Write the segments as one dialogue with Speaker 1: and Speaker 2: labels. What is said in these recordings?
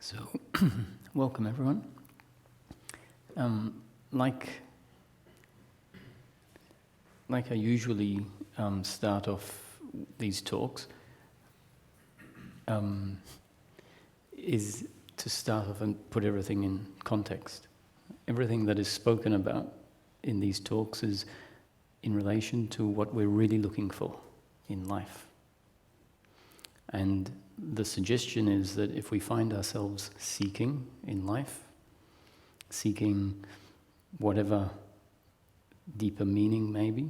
Speaker 1: So, welcome everyone. Like I usually start off these talks, is to start off and put everything in context. Everything that is spoken about in these talks is in relation to what we're really looking for in life. And the suggestion is that if we find ourselves seeking in life, seeking whatever deeper meaning maybe,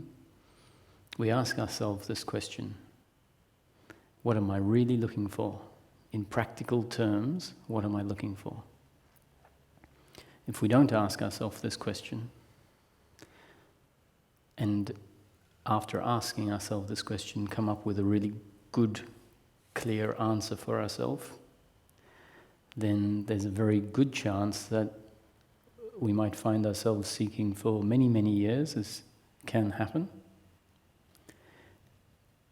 Speaker 1: we ask ourselves this question: what am I really looking for? In practical terms, what am I looking for? If we don't ask ourselves this question, and after asking ourselves this question, come up with a really good, clear answer for ourselves, then there's a very good chance that we might find ourselves seeking for many, many years, as can happen,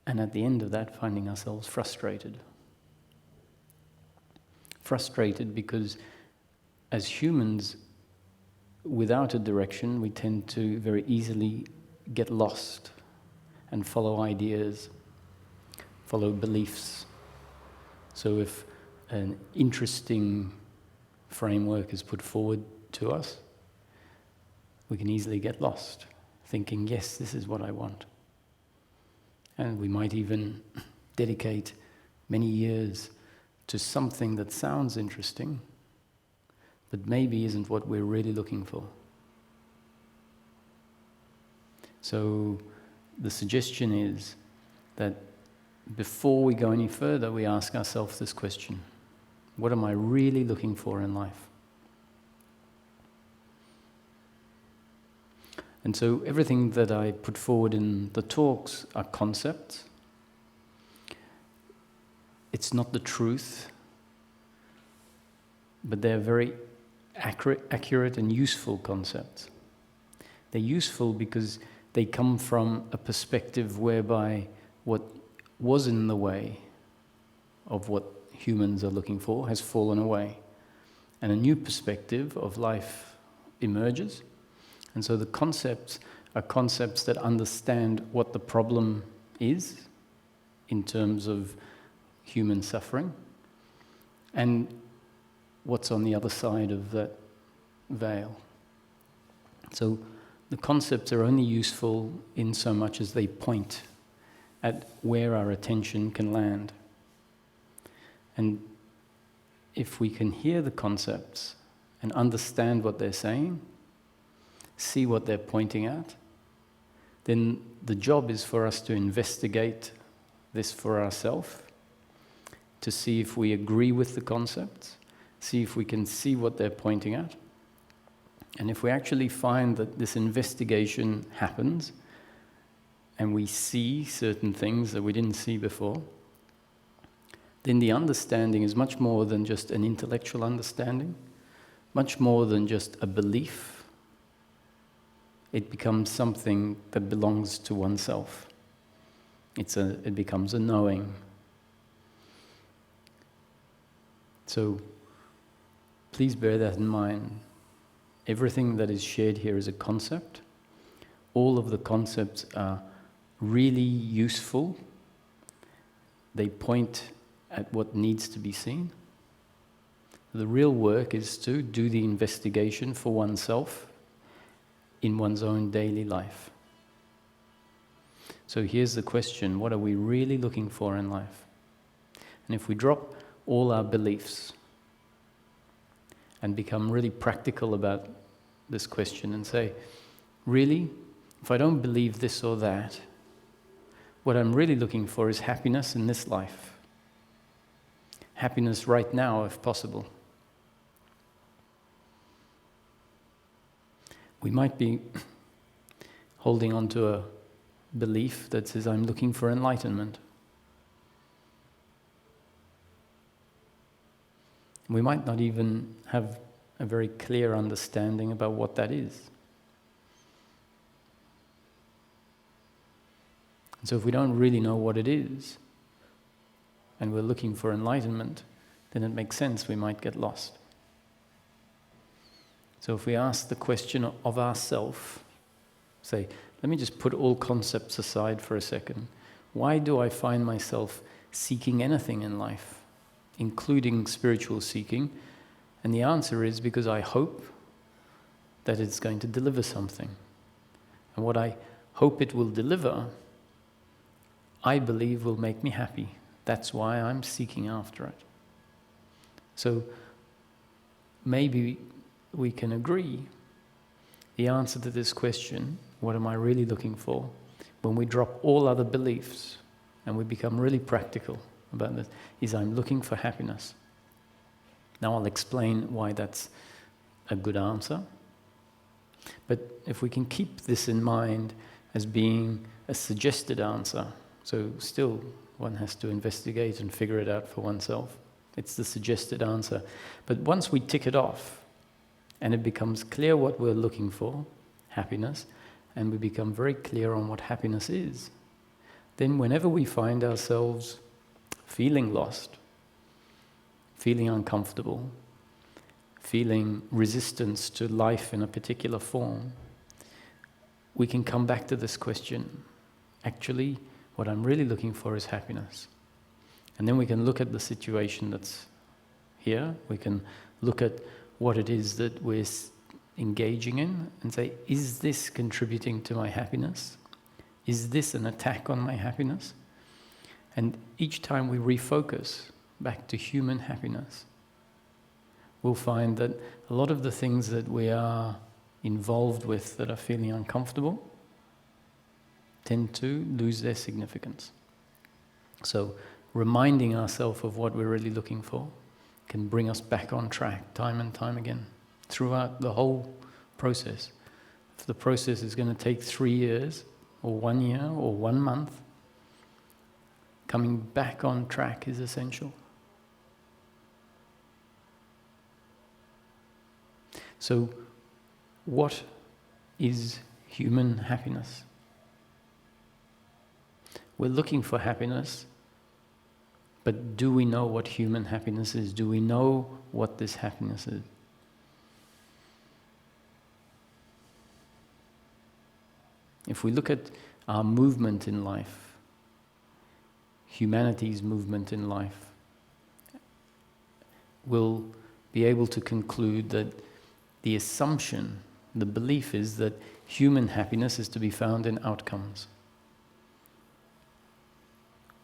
Speaker 1: and at the end of that finding ourselves frustrated. Frustrated because as humans, without a direction, we tend to very easily get lost and follow ideas, follow beliefs. So if an interesting framework is put forward to us, we can easily get lost, thinking, yes, this is what I want. And we might even dedicate many years to something that sounds interesting, but maybe isn't what we're really looking for. So the suggestion is that before we go any further, we ask ourselves this question: what am I really looking for in life? And so everything that I put forward in the talks are concepts. It's not the truth, but they're very accurate and useful concepts. They're useful because they come from a perspective whereby what was in the way of what humans are looking for has fallen away, and a new perspective of life emerges. And so the concepts are concepts that understand what the problem is in terms of human suffering and what's on the other side of that veil. So the concepts are only useful in so much as they point at where our attention can land. And if we can hear the concepts and understand what they're saying, see what they're pointing at, then the job is for us to investigate this for ourselves, to see if we agree with the concepts, see if we can see what they're pointing at. And if we actually find that this investigation happens, and we see certain things that we didn't see before, then the understanding is much more than just an intellectual understanding, much more than just a belief. It becomes something that belongs to oneself. It becomes a knowing. So please bear that in mind. Everything that is shared here is a concept. All of the concepts are really useful. They point at what needs to be seen. The real work is to do the investigation for oneself in one's own daily life. So here's the question: what are we really looking for in life? And if we drop all our beliefs and become really practical about this question and say, really, if I don't believe this or that, what I'm really looking for is happiness in this life. Happiness right now, if possible. We might be holding on to a belief that says, I'm looking for enlightenment. We might not even have a very clear understanding about what that is. So if we don't really know what it is, and we're looking for enlightenment, then it makes sense we might get lost. So if we ask the question of ourself, say, let me just put all concepts aside for a second. Why do I find myself seeking anything in life, including spiritual seeking? And the answer is because I hope that it's going to deliver something. And what I hope it will deliver, I believe will make me happy. That's why I'm seeking after it. So maybe we can agree the answer to this question, what am I really looking for, when we drop all other beliefs and we become really practical about this, is I'm looking for happiness. Now I'll explain why that's a good answer. But if we can keep this in mind as being a suggested answer, so still one has to investigate and figure it out for oneself. It's the suggested answer. But once we tick it off, and it becomes clear what we're looking for, happiness, and we become very clear on what happiness is, then whenever we find ourselves feeling lost, feeling uncomfortable, feeling resistance to life in a particular form, we can come back to this question. Actually, what I'm really looking for is happiness. And then we can look at the situation that's here. We can look at what it is that we're engaging in and say, is this contributing to my happiness? Is this an attack on my happiness? And each time we refocus back to human happiness, we'll find that a lot of the things that we are involved with that are feeling uncomfortable tend to lose their significance. So reminding ourselves of what we're really looking for can bring us back on track time and time again throughout the whole process. If the process is going to take 3 years or 1 year or 1 month, coming back on track is essential. So, what is human happiness? We're looking for happiness, but do we know what human happiness is? Do we know what this happiness is? If we look at our movement in life, humanity's movement in life, we'll be able to conclude that the assumption, the belief is that human happiness is to be found in outcomes.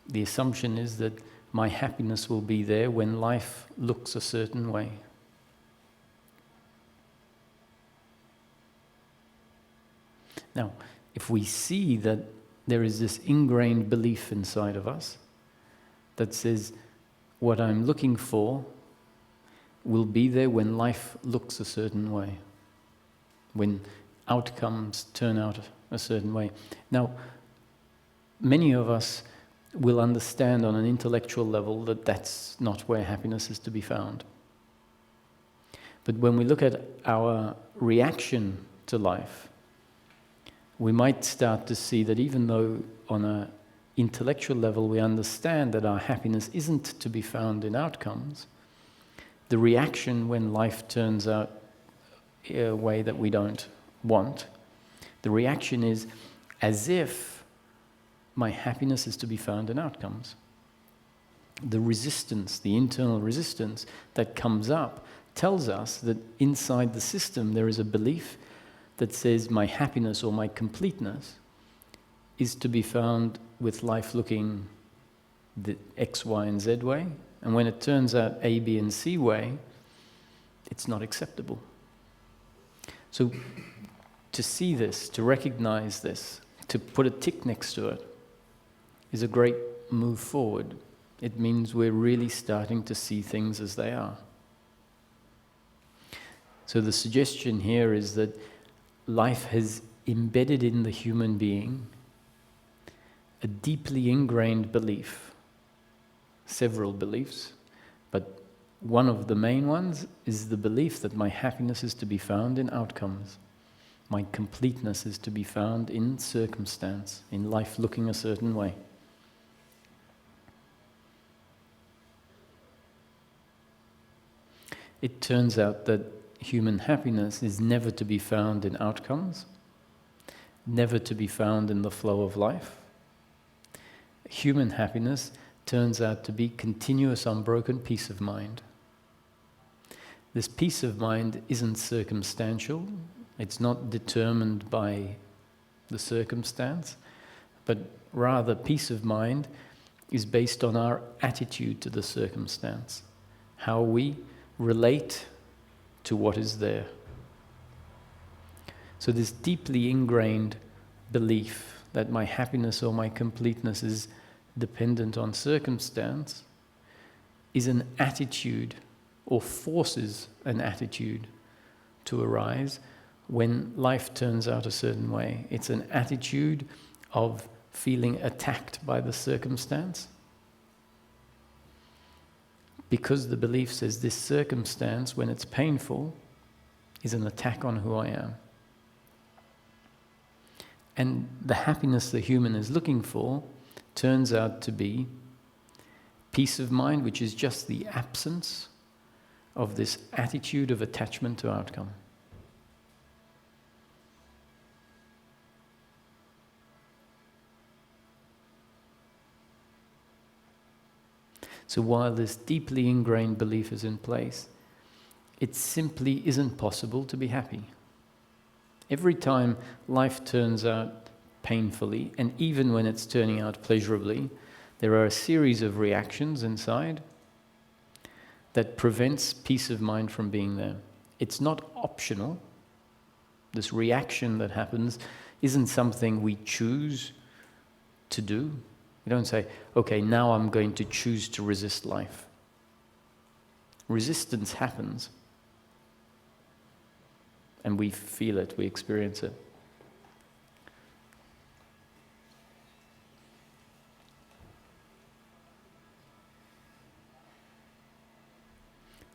Speaker 1: The assumption is that my happiness will be there when life looks a certain way. Now, if we see that there is this ingrained belief inside of us that says what I'm looking for will be there when life looks a certain way, when outcomes turn out a certain way. Now, many of us will understand on an intellectual level that that's not where happiness is to be found. But when we look at our reaction to life, we might start to see that even though on an intellectual level we understand that our happiness isn't to be found in outcomes, the reaction when life turns out a way that we don't want, the reaction is as if my happiness is to be found in outcomes. The resistance, the internal resistance that comes up tells us that inside the system there is a belief that says my happiness or my completeness is to be found with life looking the X, Y, and Z way. And when it turns out A, B, and C way, it's not acceptable. So to see this, to recognize this, to put a tick next to it, is a great move forward. It means we're really starting to see things as they are. So the suggestion here is that life has embedded in the human being a deeply ingrained belief, several beliefs, but one of the main ones is the belief that my happiness is to be found in outcomes. My completeness is to be found in circumstance, in life looking a certain way. it turns out that human happiness is never to be found in outcomes, never to be found in the flow of life. Human happiness turns out to be continuous, unbroken peace of mind. This peace of mind isn't circumstantial, it's not determined by the circumstance, but rather peace of mind is based on our attitude to the circumstance, how we relate to what is there. So this deeply ingrained belief that my happiness or my completeness is dependent on circumstance is an attitude, or forces an attitude to arise when life turns out a certain way. It's an attitude of feeling attacked by the circumstance, because the belief says this circumstance, when it's painful, is an attack on who I am. And the happiness the human is looking for turns out to be peace of mind, which is just the absence of this attitude of attachment to outcome. So while this deeply ingrained belief is in place, it simply isn't possible to be happy. Every time life turns out painfully, and even when it's turning out pleasurably, there are a series of reactions inside that prevents peace of mind from being there. It's not optional. This reaction that happens isn't something we choose to do. You don't say, okay, now I'm going to choose to resist life. Resistance happens. And we feel it, we experience it.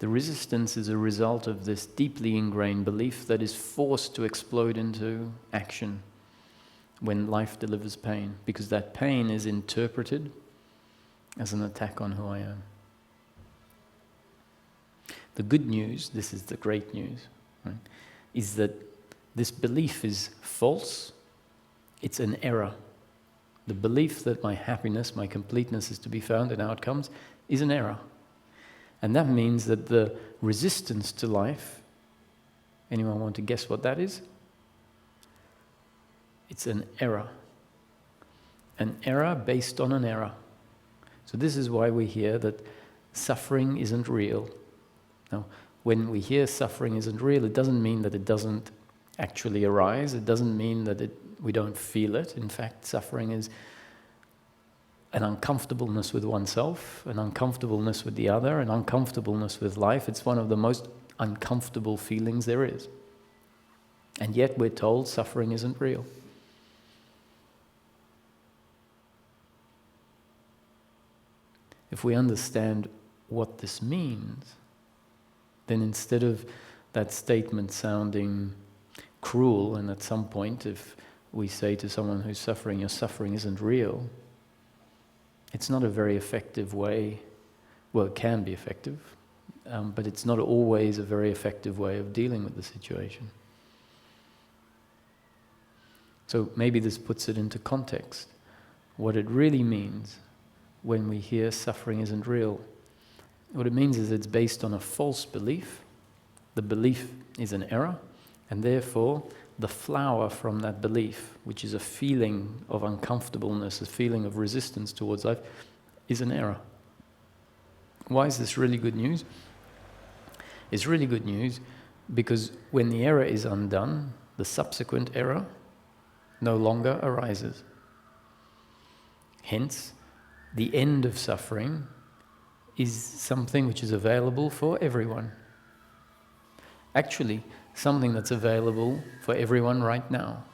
Speaker 1: The resistance is a result of this deeply ingrained belief that is forced to explode into action when life delivers pain, because that pain is interpreted as an attack on who I am. The good news, this is the great news, right, is that this belief is false. It's an error. The belief that my happiness, my completeness is to be found in outcomes is an error. And that means that the resistance to life, anyone want to guess what that is? It's an error. An error based on an error. So this is why we hear that suffering isn't real. Now, when we hear suffering isn't real, it doesn't mean that it doesn't actually arise. It doesn't mean that we don't feel it. In fact, suffering is an uncomfortableness with oneself, an uncomfortableness with the other, an uncomfortableness with life. It's one of the most uncomfortable feelings there is. And yet we're told suffering isn't real. If we understand what this means, then instead of that statement sounding cruel, and at some point if we say to someone who's suffering, your suffering isn't real, it's not a very effective way. Well, it can be effective, but it's not always a very effective way of dealing with the situation. So maybe this puts it into context. What it really means when we hear suffering isn't real, what it means is it's based on a false belief. The belief is an error, and therefore the flower from that belief, which is a feeling of uncomfortableness, a feeling of resistance towards life, is an error. Why is this really good news? It's really good news because when the error is undone, the subsequent error no longer arises. Hence, the end of suffering is something which is available for everyone. Actually, something that's available for everyone right now.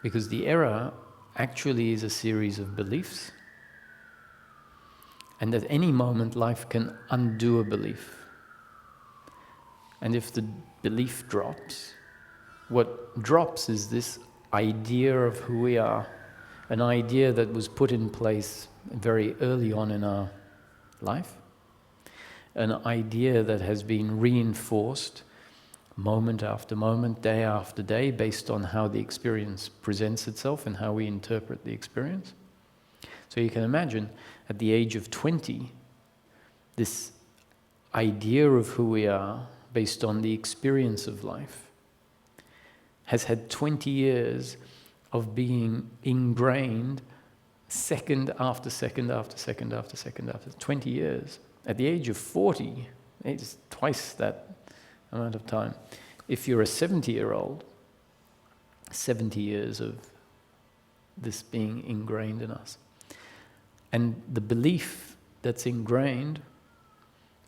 Speaker 1: Because the error actually is a series of beliefs, and at any moment life can undo a belief. And if the belief drops, what drops is this idea of who we are, an idea that was put in place very early on in our life, an idea that has been reinforced moment after moment, day after day, based on how the experience presents itself and how we interpret the experience. So you can imagine, at the age of 20, this idea of who we are, based on the experience of life, has had 20 years of being ingrained second after second after second after second after 20 years. At the age of 40, it's twice that amount of time. If you're a 70-year-old, 70 years of this being ingrained in us. And the belief that's ingrained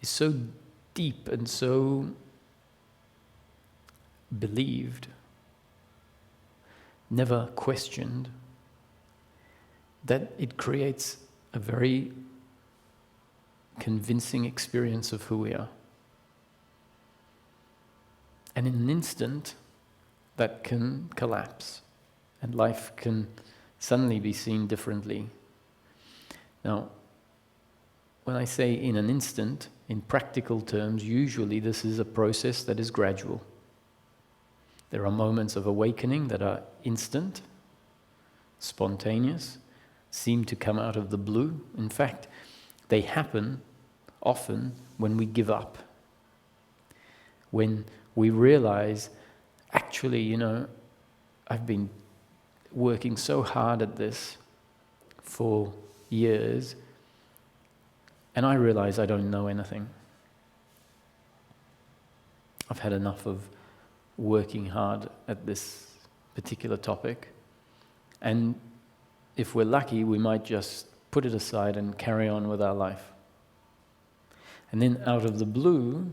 Speaker 1: is so deep and so believed, never questioned, that it creates a very convincing experience of who we are. And in an instant, that can collapse, and life can suddenly be seen differently. Now, when I say in an instant, in practical terms, usually this is a process that is gradual. There are moments of awakening that are instant, spontaneous, seem to come out of the blue. In fact, they happen often when we give up. When we realize, actually, I've been working so hard at this for years, and I realize I don't know anything. I've had enough of working hard at this particular topic, and if we're lucky, we might just put it aside and carry on with our life. And then out of the blue,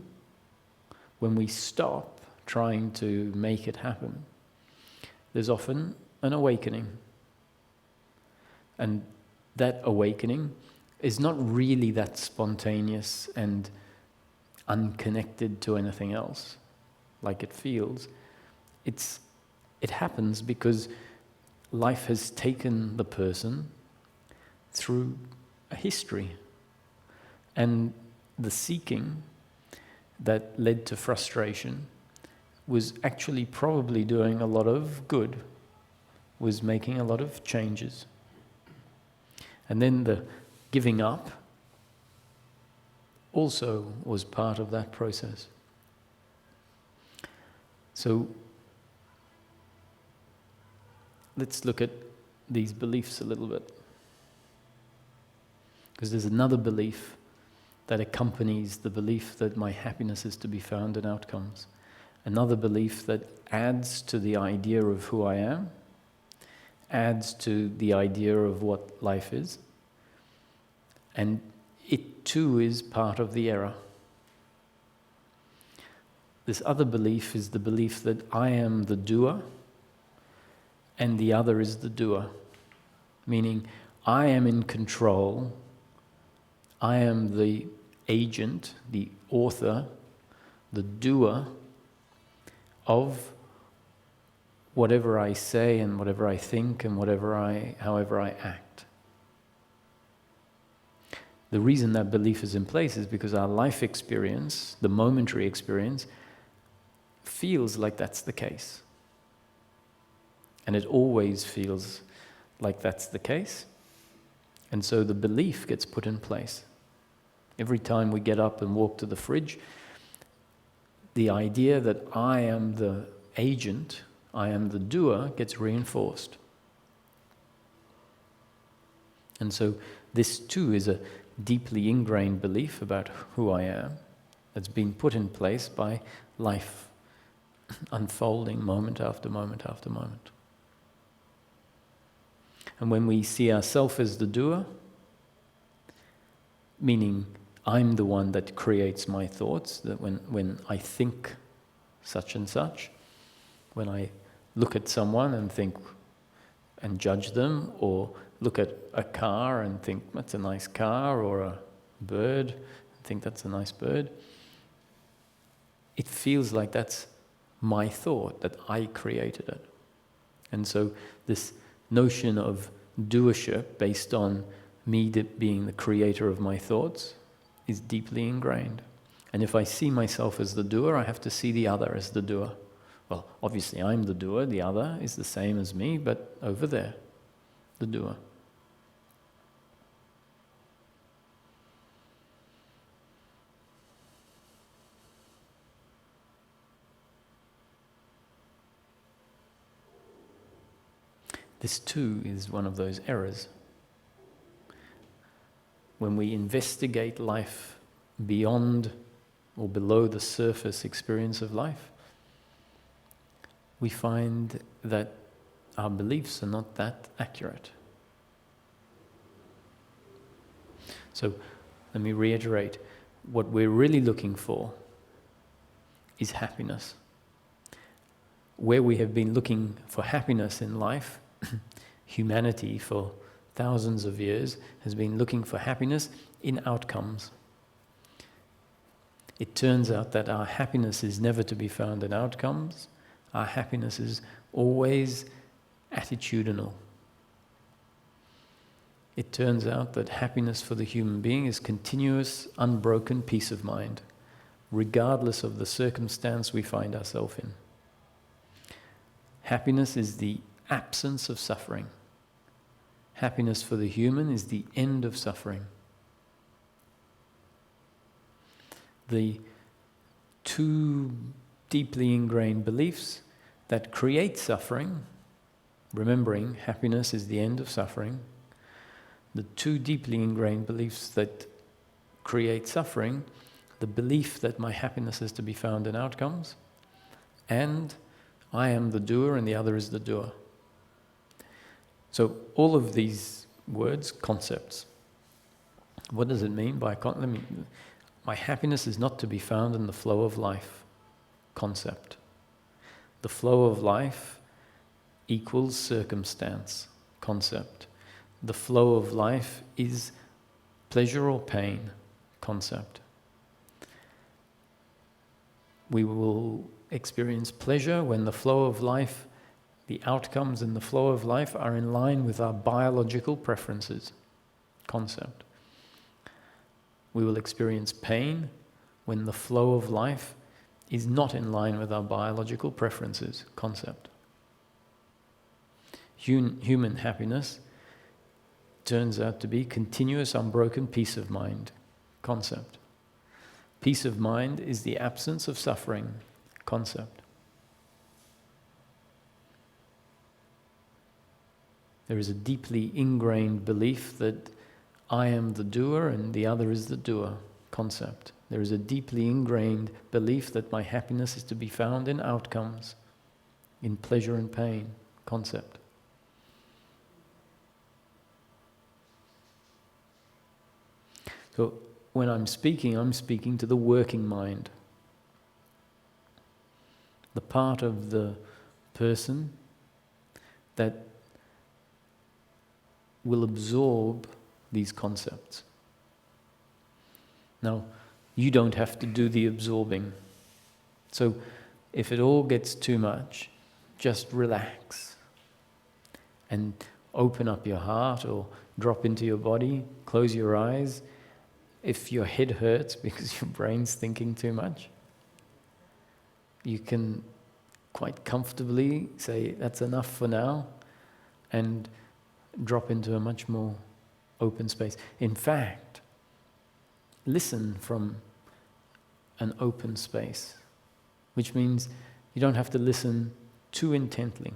Speaker 1: when we stop trying to make it happen, there's often an awakening. And that awakening is not really that spontaneous and unconnected to anything else, like it feels. It happens because life has taken the person through a history. And the seeking that led to frustration was actually probably doing a lot of good, was making a lot of changes. And then the giving up also was part of that process. So let's look at these beliefs a little bit. Because there's another belief that accompanies the belief that my happiness is to be found in outcomes. Another belief that adds to the idea of who I am, adds to the idea of what life is, and it too is part of the error. This other belief is the belief that I am the doer, and the other is the doer. Meaning, I am in control, I am the agent, the author, the doer of whatever I say and whatever I think and however I act. The reason that belief is in place is because our life experience, the momentary experience, feels like that's the case. And it always feels like that's the case. And so the belief gets put in place. Every time we get up and walk to the fridge, the idea that I am the agent, I am the doer, gets reinforced. And so this too is a deeply ingrained belief about who I am that's been put in place by life unfolding moment after moment after moment. And when we see ourselves as the doer, meaning I'm the one that creates my thoughts, that when I think such and such, when I look at someone and think and judge them, or look at a car and think that's a nice car, or a bird and think that's a nice bird, it feels like that's my thought, that I created it. And so this notion of doership based on me being the creator of my thoughts is deeply ingrained. And if I see myself as the doer, I have to see the other as the doer. Well, obviously I'm the doer, the other is the same as me, but over there, the doer. This too is one of those errors. When we investigate life beyond or below the surface experience of life, we find that our beliefs are not that accurate. So let me reiterate, what we're really looking for is happiness. Where we have been looking for happiness in life, humanity for thousands of years has been looking for happiness in outcomes. It turns out that our happiness is never to be found in outcomes. Our happiness is always attitudinal. It turns out that happiness for the human being is continuous, unbroken peace of mind, regardless of the circumstance we find ourselves in. Happiness is the absence of suffering. Happiness for the human is the end of suffering. The two deeply ingrained beliefs that create suffering, remembering happiness is the end of suffering, the two deeply ingrained beliefs that create suffering, the belief that my happiness is to be found in outcomes, and I am the doer and the other is the doer. So all of these words, concepts. What does it mean by my happiness is not to be found in the flow of life, concept. The flow of life equals circumstance, concept. The flow of life is pleasure or pain, concept. We will experience pleasure when the flow of life, the outcomes in the flow of life are in line with our biological preferences, concept. We will experience pain when the flow of life is not in line with our biological preferences, concept. Human happiness turns out to be continuous, unbroken peace of mind, concept. Peace of mind is the absence of suffering, concept. There is a deeply ingrained belief that I am the doer and the other is the doer, concept. There is a deeply ingrained belief that my happiness is to be found in outcomes, in pleasure and pain, concept. So when I'm speaking to the working mind, the part of the person that will absorb these concepts. Now, you don't have to do the absorbing. So if it all gets too much, just relax and open up your heart or drop into your body, close your eyes. If your head hurts because your brain's thinking too much, you can quite comfortably say, that's enough for now, and drop into a much more open space. In fact, listen from an open space, which means you don't have to listen too intently.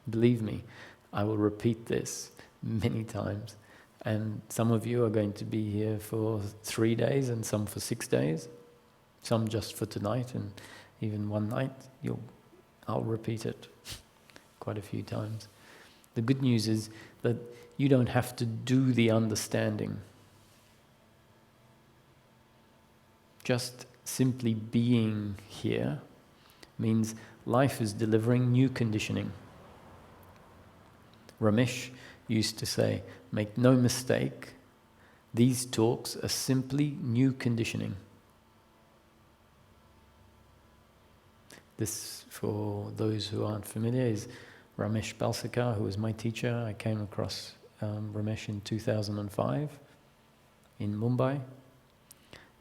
Speaker 1: Believe me, I will repeat this many times, and some of you are going to be here for 3 days and some for 6 days, some just for tonight and even one night. I'll repeat it quite a few times. The good news is that you don't have to do the understanding. Just simply being here means life is delivering new conditioning. Ramesh used to say, make no mistake, these talks are simply new conditioning. This, for those who aren't familiar, is Ramesh Balsekar, who was my teacher. I came across Ramesh in 2005 in Mumbai.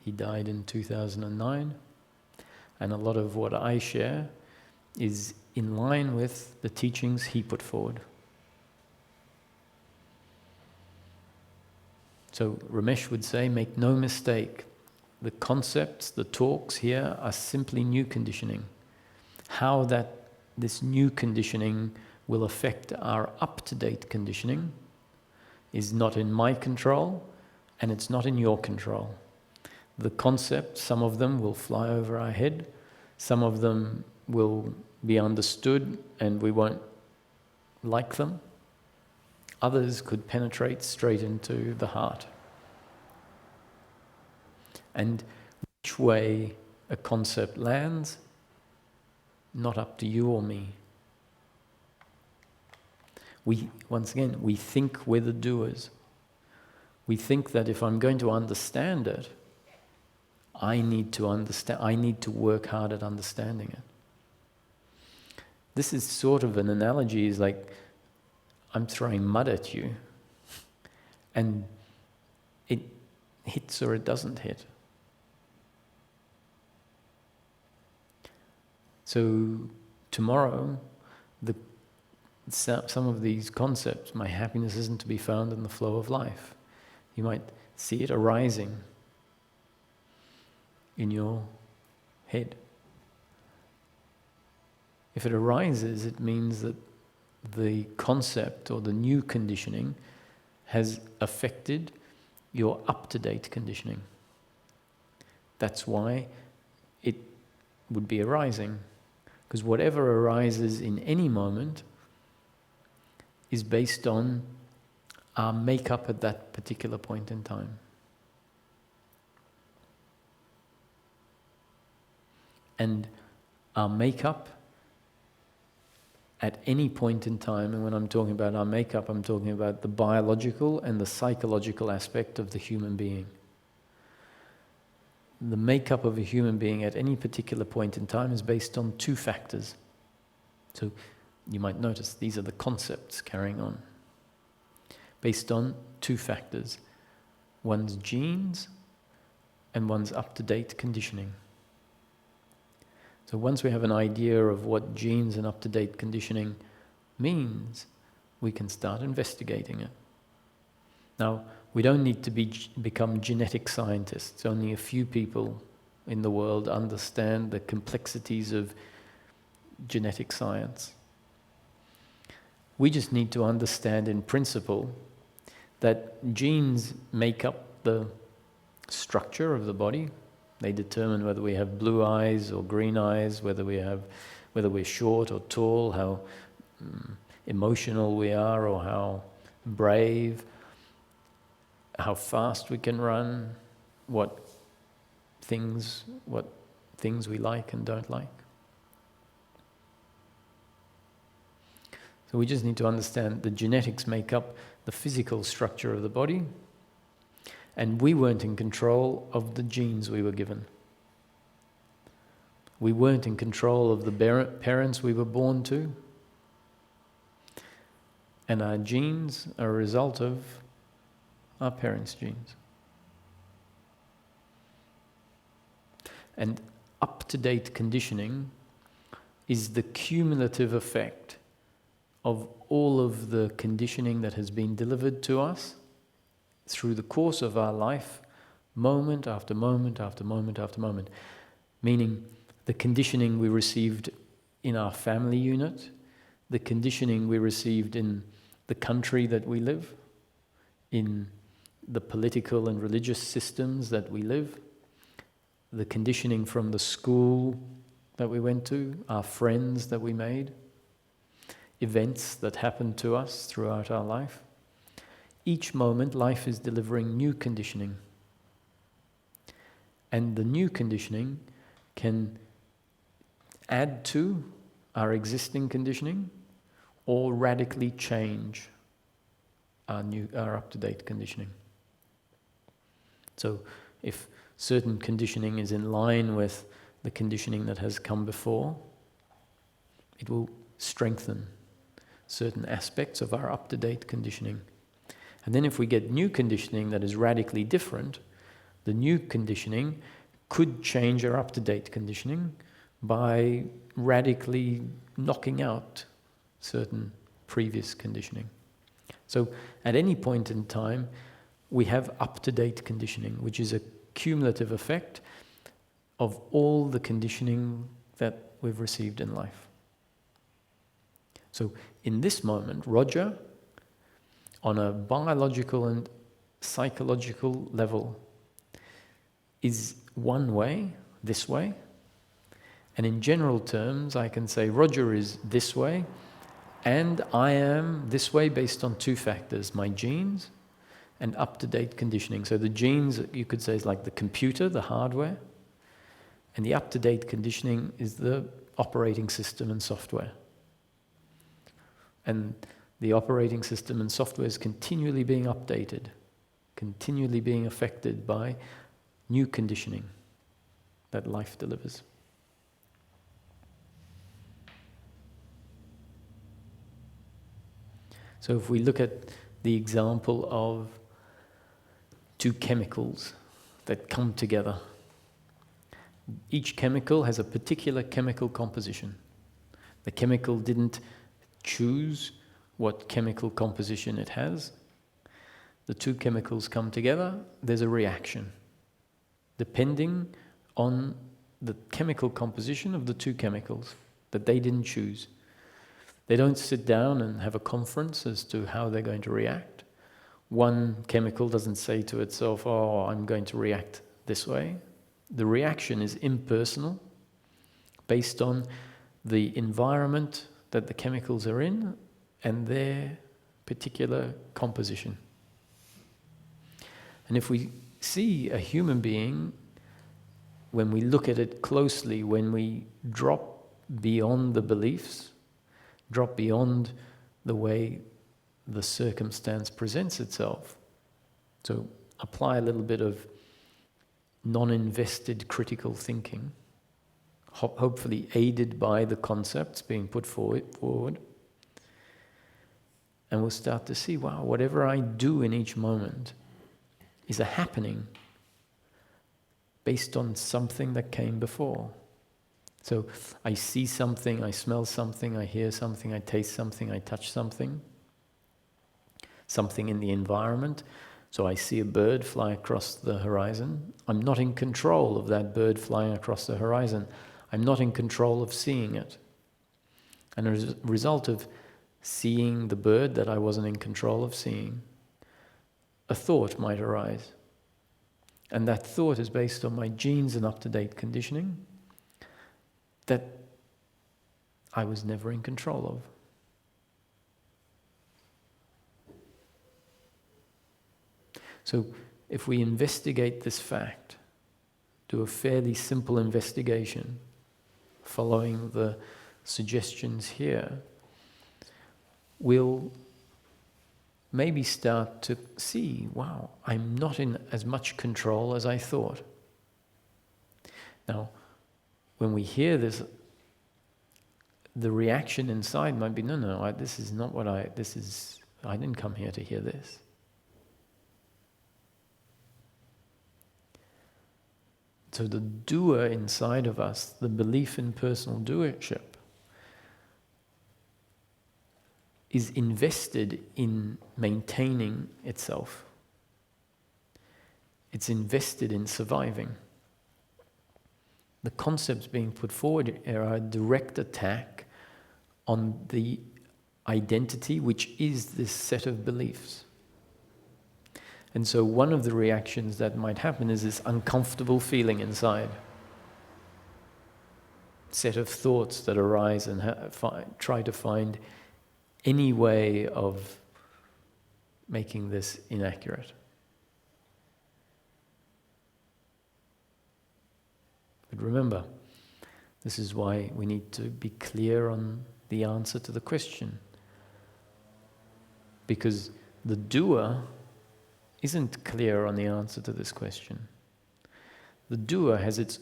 Speaker 1: He died in 2009. And a lot of what I share is in line with the teachings he put forward. So Ramesh would say, make no mistake, the concepts, the talks here are simply new conditioning. How this new conditioning will affect our up-to-date conditioning is not in my control, and it's not in your control. The concepts, some of them will fly over our head, some of them will be understood and we won't like them. Others could penetrate straight into the heart. And which way a concept lands, not up to you or me. Once again, we think we're the doers. We think that if I'm going to understand it, I need to work hard at understanding it. This is sort of an analogy, is like I'm throwing mud at you and it hits or it doesn't hit. So tomorrow, some of these concepts, my happiness isn't to be found in the flow of life. You might see it arising in your head. If it arises, it means that the concept or the new conditioning has affected your up-to-date conditioning. That's why it would be arising. Because whatever arises in any moment is based on our makeup at that particular point in time. And our makeup at any point in time, and when I'm talking about our makeup, I'm talking about the biological and the psychological aspect of the human being. The makeup of a human being at any particular point in time is based on two factors. So you might notice these are the concepts carrying on. Based on two factors. One's genes and one's up-to-date conditioning. So once we have an idea of what genes and up-to-date conditioning means, we can start investigating it. Now, we don't need to become genetic scientists. Only a few people in the world understand the complexities of genetic science. We just need to understand in principle that genes make up the structure of the body. They determine whether we have blue eyes or green eyes, whether we're short or tall, how emotional we are or how brave, how fast we can run, what things we like and don't like. So we just need to understand the genetics make up the physical structure of the body, and we weren't in control of the genes we were given. We weren't in control of the parents we were born to, and our genes are a result of our parents' genes. And up-to-date conditioning is the cumulative effect of all of the conditioning that has been delivered to us through the course of our life, moment after moment after moment after moment. Meaning the conditioning we received in our family unit, the conditioning we received in the country that we live, in the political and religious systems that we live, the conditioning from the school that we went to, our friends that we made, events that happened to us throughout our life. Each moment, life is delivering new conditioning. And the new conditioning can add to our existing conditioning or radically change our up-to-date conditioning. So if certain conditioning is in line with the conditioning that has come before, it will strengthen certain aspects of our up-to-date conditioning. And then if we get new conditioning that is radically different, The new conditioning could change our up-to-date conditioning by radically knocking out certain previous conditioning. So at any point in time, we have up-to-date conditioning, which is a cumulative effect of all the conditioning that we've received in life. So in this moment, Roger, on a biological and psychological level, is one way, this way. And in general terms, I can say Roger is this way, and I am this way based on two factors, my genes and up-to-date conditioning. So the genes, you could say, is like the computer, the hardware, and the up-to-date conditioning is the operating system and software. And the operating system and software is continually being updated, continually being affected by new conditioning that life delivers. So if we look at the example of two chemicals that come together, each chemical has a particular chemical composition. The chemical didn't choose what chemical composition it has. The two chemicals come together, there's a reaction, depending on the chemical composition of the two chemicals that they didn't choose. They don't sit down and have a conference as to how they're going to react. One chemical doesn't say to itself, oh, I'm going to react this way. The reaction is impersonal, based on the environment that the chemicals are in and their particular composition. And if we see a human being, when we look at it closely, when we drop beyond the beliefs, drop beyond the way the circumstance presents itself, so apply a little bit of non-invested critical thinking, hopefully aided by the concepts being put forward, and we'll start to see, wow, whatever I do in each moment is a happening based on something that came before. So I see something, I smell something, I hear something, I taste something, I touch something in the environment. So I see a bird fly across the horizon. I'm not in control of that bird flying across the horizon. I'm not in control of seeing it. And as a result of seeing the bird that I wasn't in control of seeing, a thought might arise. And that thought is based on my genes and up-to-date conditioning that I was never in control of. So if we investigate this fact, do a fairly simple investigation, following the suggestions here, we'll maybe start to see, wow, I'm not in as much control as I thought. Now, when we hear this, the reaction inside might be, no, this is not what I didn't come here to hear this. So the doer inside of us, the belief in personal doership, is invested in maintaining itself. It's invested in surviving. The concepts being put forward are a direct attack on the identity, which is this set of beliefs. And so one of the reactions that might happen is this uncomfortable feeling inside. Set of thoughts that arise and try to find any way of making this inaccurate. But remember, this is why we need to be clear on the answer to the question. Because the doer isn't clear on the answer to this question. The doer has its,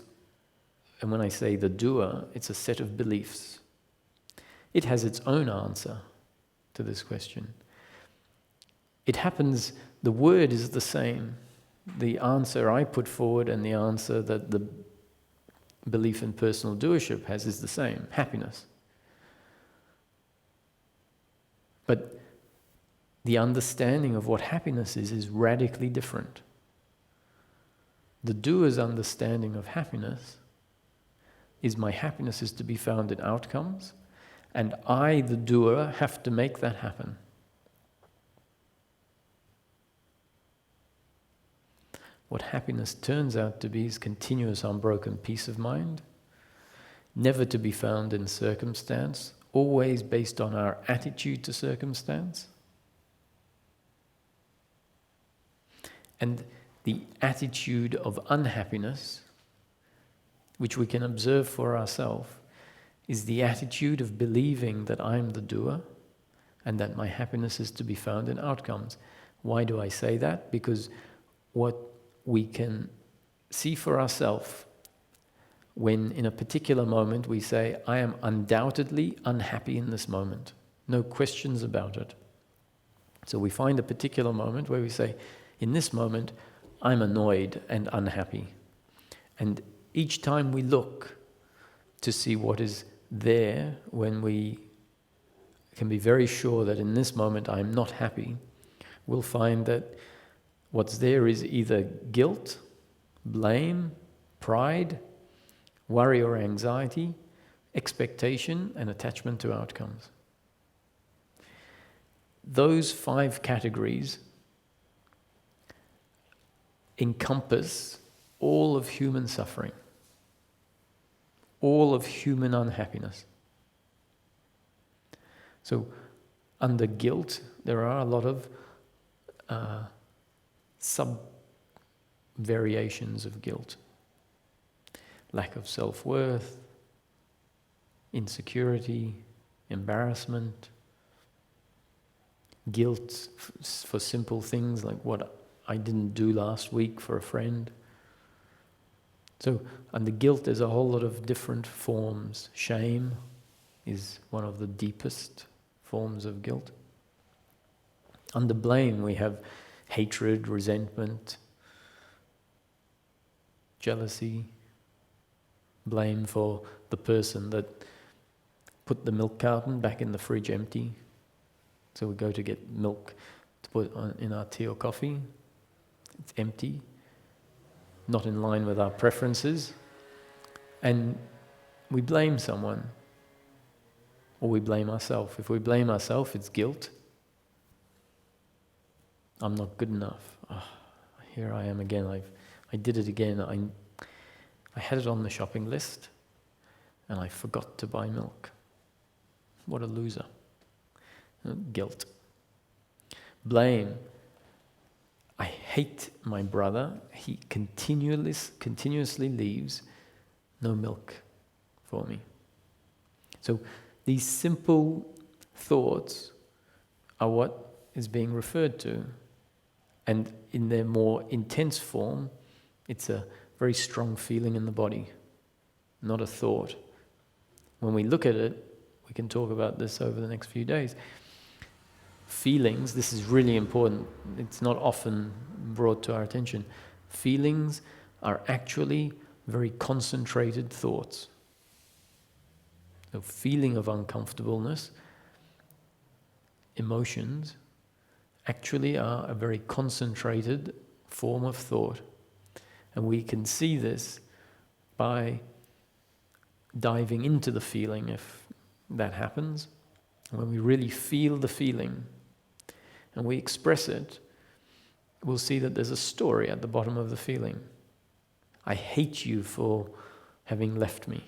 Speaker 1: and when I say the doer, it's a set of beliefs. It has its own answer to this question. It happens, the word is the same, the answer I put forward and the answer that the belief in personal doership has is the same: happiness. But the understanding of what happiness is radically different. The doer's understanding of happiness is my happiness is to be found in outcomes, and I, the doer, have to make that happen. What happiness turns out to be is continuous, unbroken peace of mind, never to be found in circumstance, always based on our attitude to circumstance. And the attitude of unhappiness, which we can observe for ourselves, is the attitude of believing that I'm the doer and that my happiness is to be found in outcomes. Why do I say that? Because what we can see for ourselves when in a particular moment we say, I am undoubtedly unhappy in this moment. No questions about it. So we find a particular moment where we say, in this moment, I'm annoyed and unhappy. And each time we look to see what is there, when we can be very sure that in this moment I'm not happy, we'll find that what's there is either guilt, blame, pride, worry or anxiety, expectation, and attachment to outcomes. Those 5 categories encompass all of human suffering, all of human unhappiness. So, under guilt, there are a lot of sub-variations of guilt. Lack of self-worth, insecurity, embarrassment, guilt for simple things like what I didn't do last week for a friend. So under guilt there's a whole lot of different forms. Shame is one of the deepest forms of guilt. Under blame we have hatred, resentment, jealousy, blame for the person that put the milk carton back in the fridge empty. So we go to get milk to put in our tea or coffee. It's empty, not in line with our preferences. And we blame someone, or we blame ourselves. If we blame ourselves, it's guilt. I'm not good enough. Oh, here I am again. I did it again. I had it on the shopping list and I forgot to buy milk. What a loser. Guilt. Blame. I hate my brother. He continuously leaves no milk for me. So these simple thoughts are what is being referred to. And in their more intense form, it's a very strong feeling in the body, not a thought. When we look at it, we can talk about this over the next few days. Feelings, this is really important, it's not often brought to our attention. Feelings are actually very concentrated thoughts. The feeling of uncomfortableness, emotions, actually are a very concentrated form of thought. And we can see this by diving into the feeling if that happens. When we really feel the feeling and we express it, we'll see that there's a story at the bottom of the feeling. I hate you for having left me.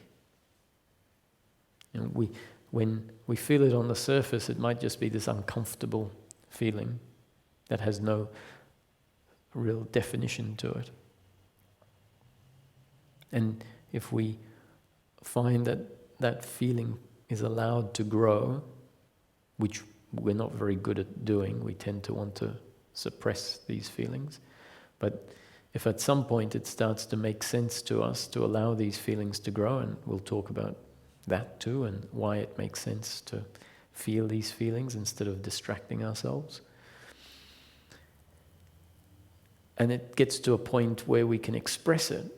Speaker 1: And when we feel it on the surface, it might just be this uncomfortable feeling that has no real definition to it. And if we find that that feeling is allowed to grow, which we're not very good at doing, we tend to want to suppress these feelings. But if at some point it starts to make sense to us to allow these feelings to grow, and we'll talk about that too, and why it makes sense to feel these feelings instead of distracting ourselves. and it gets to a point where we can express it,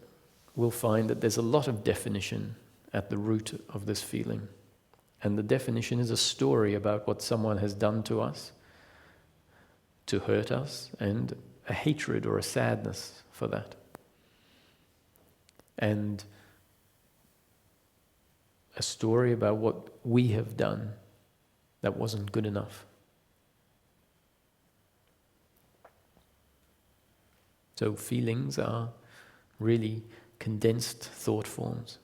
Speaker 1: we'll find that there's a lot of definition at the root of this feeling. And the definition is a story about what someone has done to us, to hurt us, and a hatred or a sadness for that. And a story about what we have done that wasn't good enough. So feelings are really condensed thought forms.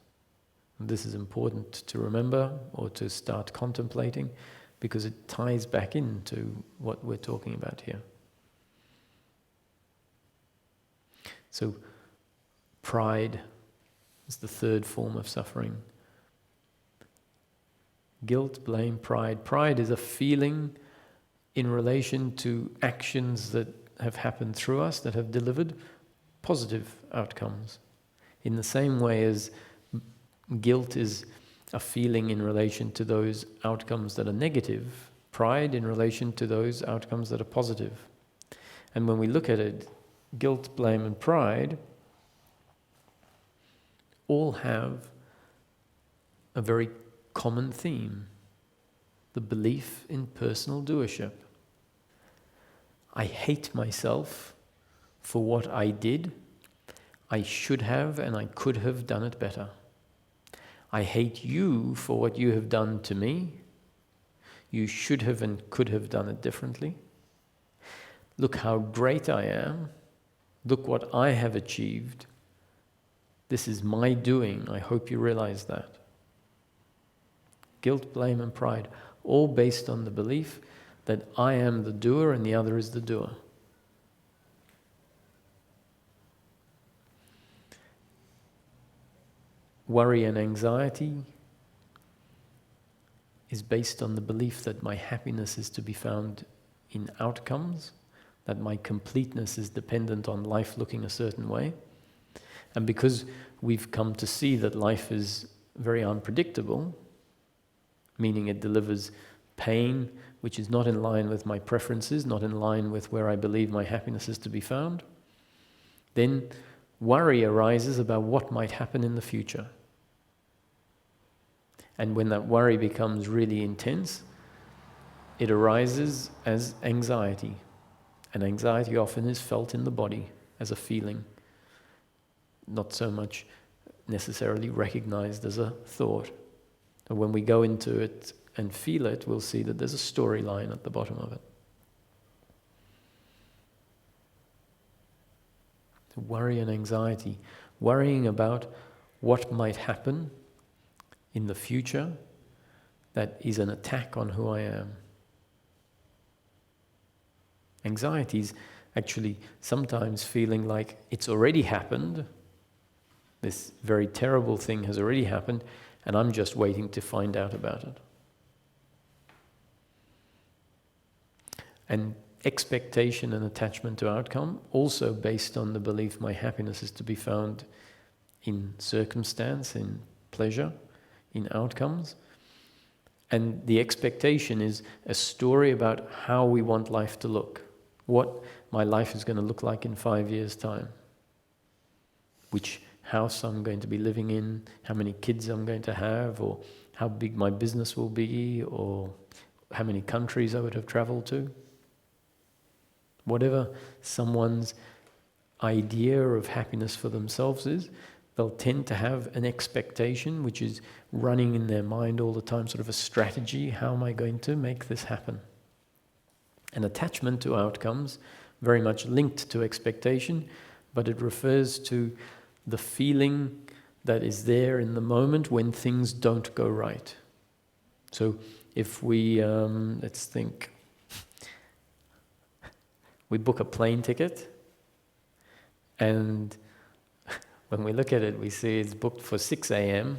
Speaker 1: And this is important to remember or to start contemplating, because it ties back into what we're talking about here. So pride is the third form of suffering. Guilt, blame, pride. Pride is a feeling in relation to actions that have happened through us, that have delivered positive outcomes. In the same way as guilt is a feeling in relation to those outcomes that are negative, pride in relation to those outcomes that are positive. And when we look at it, guilt, blame, and pride all have a very common theme: the belief in personal doership. I hate myself for what I did. I should have and I could have done it better. I hate you for what you have done to me. You should have and could have done it differently. Look how great I am. Look what I have achieved. This is my doing. I hope you realize that. Guilt, blame, and pride, all based on the belief that I am the doer and the other is the doer. Worry and anxiety is based on the belief that my happiness is to be found in outcomes, that my completeness is dependent on life looking a certain way. And because we've come to see that life is very unpredictable, meaning it delivers pain which is not in line with my preferences, not in line with where I believe my happiness is to be found, then worry arises about what might happen in the future. And when that worry becomes really intense, it arises as anxiety. And anxiety often is felt in the body as a feeling, not so much necessarily recognized as a thought. And when we go into it and feel it, we'll see that there's a storyline at the bottom of it. Worry and anxiety, worrying about what might happen in the future that is an attack on who I am. Anxiety is actually sometimes feeling like it's already happened, this very terrible thing has already happened, and I'm just waiting to find out about it. And expectation and attachment to outcome, also based on the belief my happiness is to be found in circumstance, in pleasure, in outcomes. And the expectation is a story about how we want life to look, what my life is going to look like in 5 years' time, which house I'm going to be living in, how many kids I'm going to have, or how big my business will be, or how many countries I would have traveled to. Whatever someone's idea of happiness for themselves is, they'll tend to have an expectation which is running in their mind all the time, sort of a strategy. How am I going to make this happen? An attachment to outcomes, very much linked to expectation, but it refers to the feeling that is there in the moment when things don't go right. So if we, let's think, we book a plane ticket, and when we look at it, we see it's booked for 6 a.m.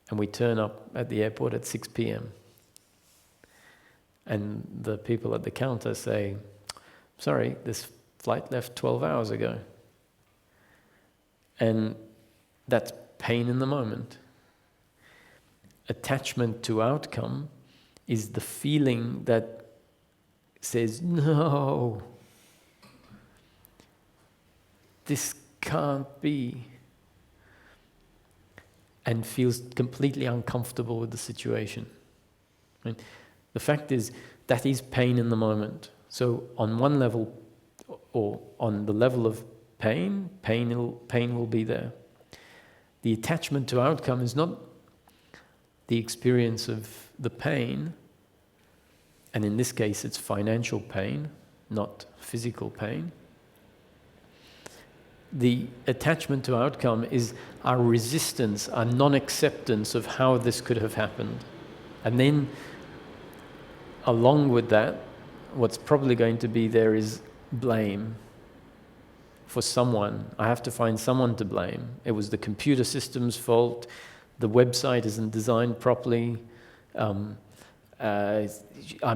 Speaker 1: and we turn up at the airport at 6 p.m. And the people at the counter say, sorry, this flight left 12 hours ago. And that's pain in the moment. Attachment to outcome is the feeling that says, no. this can't be, and feels completely uncomfortable with the situation. Right? The fact is, that is pain in the moment. So on one level, or on the level of pain will be there. The attachment to outcome is not the experience of the pain, and in this case it's financial pain, not physical pain. The attachment to outcome is our resistance, our non-acceptance of how this could have happened. And then, along with that, what's probably going to be there is blame for someone. I have to find someone to blame. It was the computer system's fault. The website isn't designed properly. I'm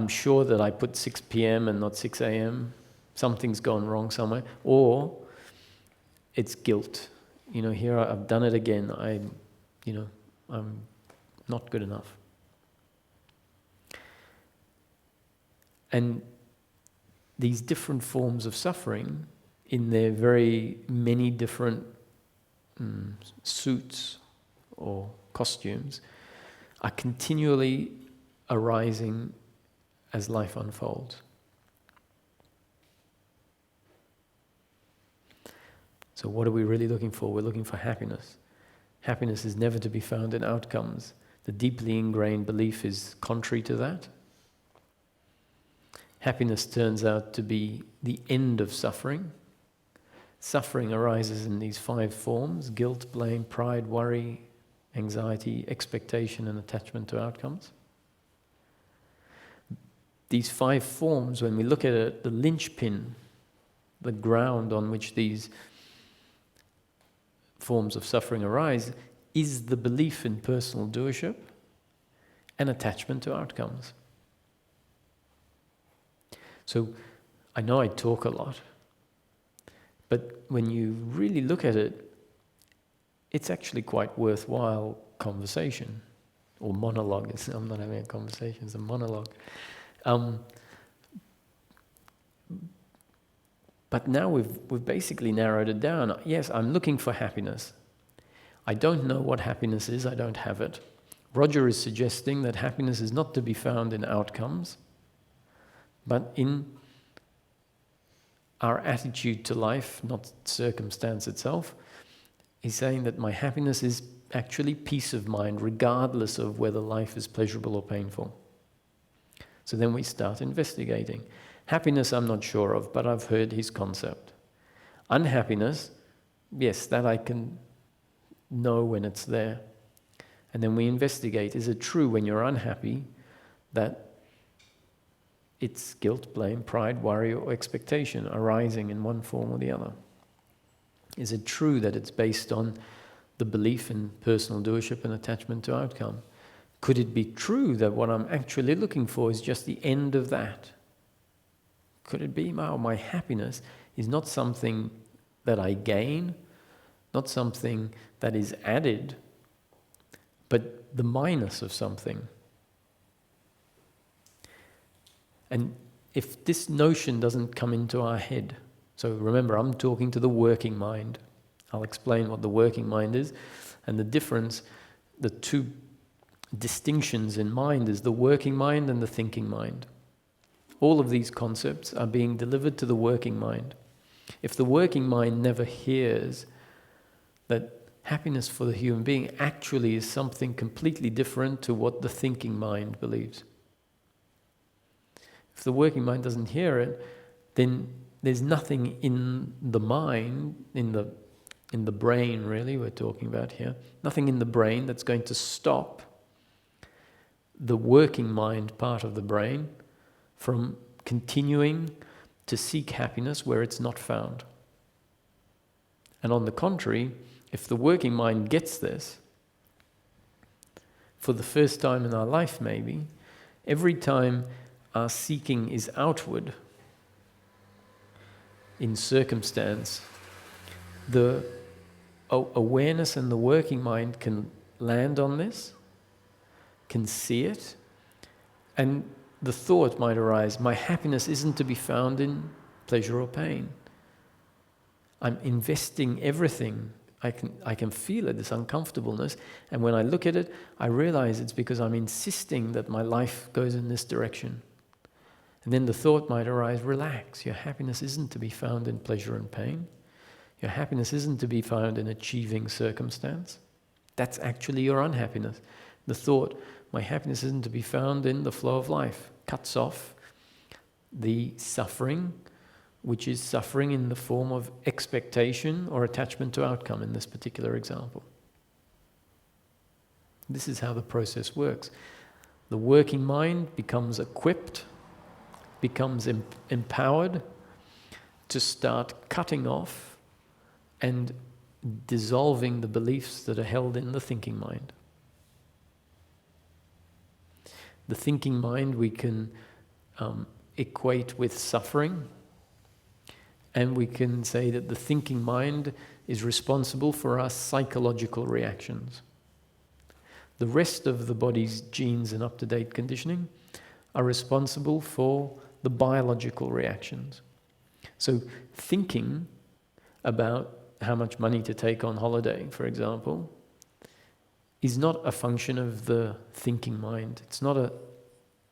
Speaker 1: sure that I put 6 p.m. and not 6 a.m. Something's gone wrong somewhere. Or it's guilt. Here I've done it again. I'm not good enough. And these different forms of suffering, in their very many different suits or costumes, are continually arising as life unfolds. So what are we really looking for? We're looking for happiness. Happiness is never to be found in outcomes. The deeply ingrained belief is contrary to that. Happiness turns out to be the end of suffering. Suffering arises in these 5 forms: guilt, blame, pride, worry, anxiety, expectation, and attachment to outcomes. These 5 forms, when we look at it, the linchpin, the ground on which these forms of suffering arise, is the belief in personal doership and attachment to outcomes. So I know I talk a lot, but when you really look at it, it's actually quite worthwhile conversation, or monologue. I'm not having a conversation, it's a monologue. But now we've basically narrowed it down. Yes, I'm looking for happiness. I don't know what happiness is, I don't have it. Roger is suggesting that happiness is not to be found in outcomes, but in our attitude to life, not circumstance itself. He's saying that my happiness is actually peace of mind, regardless of whether life is pleasurable or painful. So then we start investigating. Happiness I'm not sure of, but I've heard his concept. Unhappiness, yes, that I can know when it's there. And then we investigate, is it true when you're unhappy that it's guilt, blame, pride, worry, or expectation arising in one form or the other? Is it true that it's based on the belief in personal doership and attachment to outcome? Could it be true that what I'm actually looking for is just the end of that? Could it be my happiness is not something that I gain, not something that is added, but the minus of something? And if this notion doesn't come into our head, so remember, I'm talking to the working mind. I'll explain what the working mind is, and the difference, the 2 distinctions in mind is the working mind and the thinking mind. All of these concepts are being delivered to the working mind. If the working mind never hears that happiness for the human being actually is something completely different to what the thinking mind believes. If the working mind doesn't hear it, then there's nothing in the mind, in the brain really, we're talking about here, nothing in the brain that's going to stop the working mind part of the brain from continuing to seek happiness where it's not found. And on the contrary, if the working mind gets this, for the first time in our life maybe, every time our seeking is outward in circumstance, the awareness and the working mind can land on this, can see it, and the thought might arise, my happiness isn't to be found in pleasure or pain. I'm investing everything. I can feel it, this uncomfortableness, and when I look at it, I realize it's because I'm insisting that my life goes in this direction. And then the thought might arise, relax, your happiness isn't to be found in pleasure and pain. Your happiness isn't to be found in achieving circumstance. That's actually your unhappiness. The thought, my happiness isn't to be found in the flow of life, cuts off the suffering, which is suffering in the form of expectation or attachment to outcome in this particular example. This is how the process works. The working mind becomes equipped, becomes empowered to start cutting off and dissolving the beliefs that are held in the thinking mind. The thinking mind we can equate with suffering, and we can say that the thinking mind is responsible for our psychological reactions. The rest of the body's genes and up-to-date conditioning are responsible for the biological reactions. So thinking about how much money to take on holiday, for example, is not a function of the thinking mind. It's not a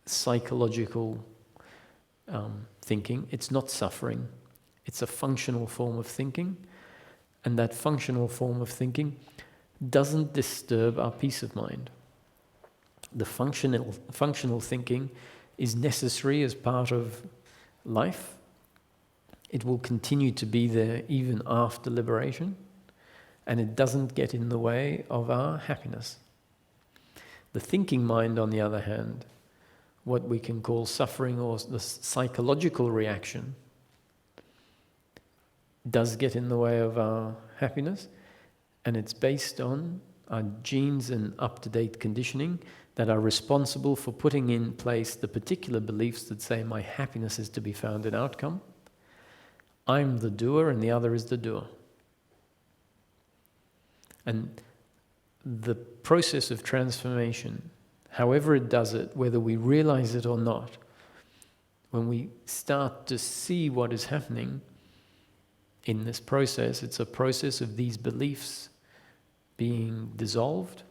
Speaker 1: psychological thinking. It's not suffering. It's a functional form of thinking, and that functional form of thinking doesn't disturb our peace of mind. The functional thinking is necessary as part of life. It will continue to be there even after liberation, and it doesn't get in the way of our happiness. The thinking mind, on the other hand, what we can call suffering or the psychological reaction, does get in the way of our happiness, and it's based on our genes and up-to-date conditioning that are responsible for putting in place the particular beliefs that say my happiness is to be found in outcome. I'm the doer and the other is the doer. And the process of transformation, however it does it, whether we realize it or not, when we start to see what is happening in this process, it's a process of these beliefs being dissolved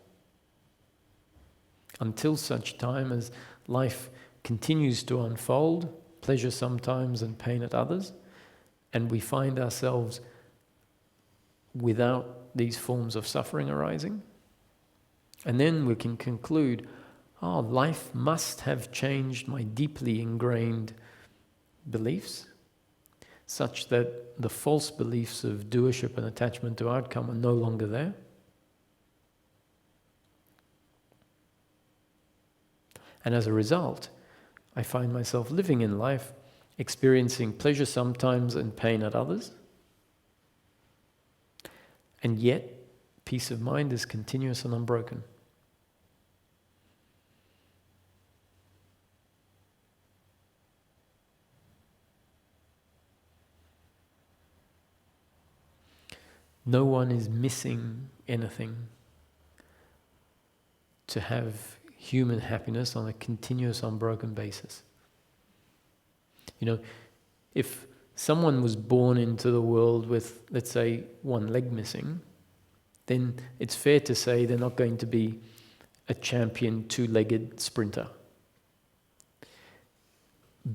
Speaker 1: until such time as life continues to unfold, pleasure sometimes and pain at others, and we find ourselves without these forms of suffering arising. And then we can conclude, life must have changed my deeply ingrained beliefs, such that the false beliefs of doership and attachment to outcome are no longer there. And as a result, I find myself living in life, experiencing pleasure sometimes and pain at others. And yet, peace of mind is continuous and unbroken. No one is missing anything to have human happiness on a continuous, unbroken basis. If someone was born into the world with, let's say, one leg missing, then it's fair to say they're not going to be a champion two-legged sprinter.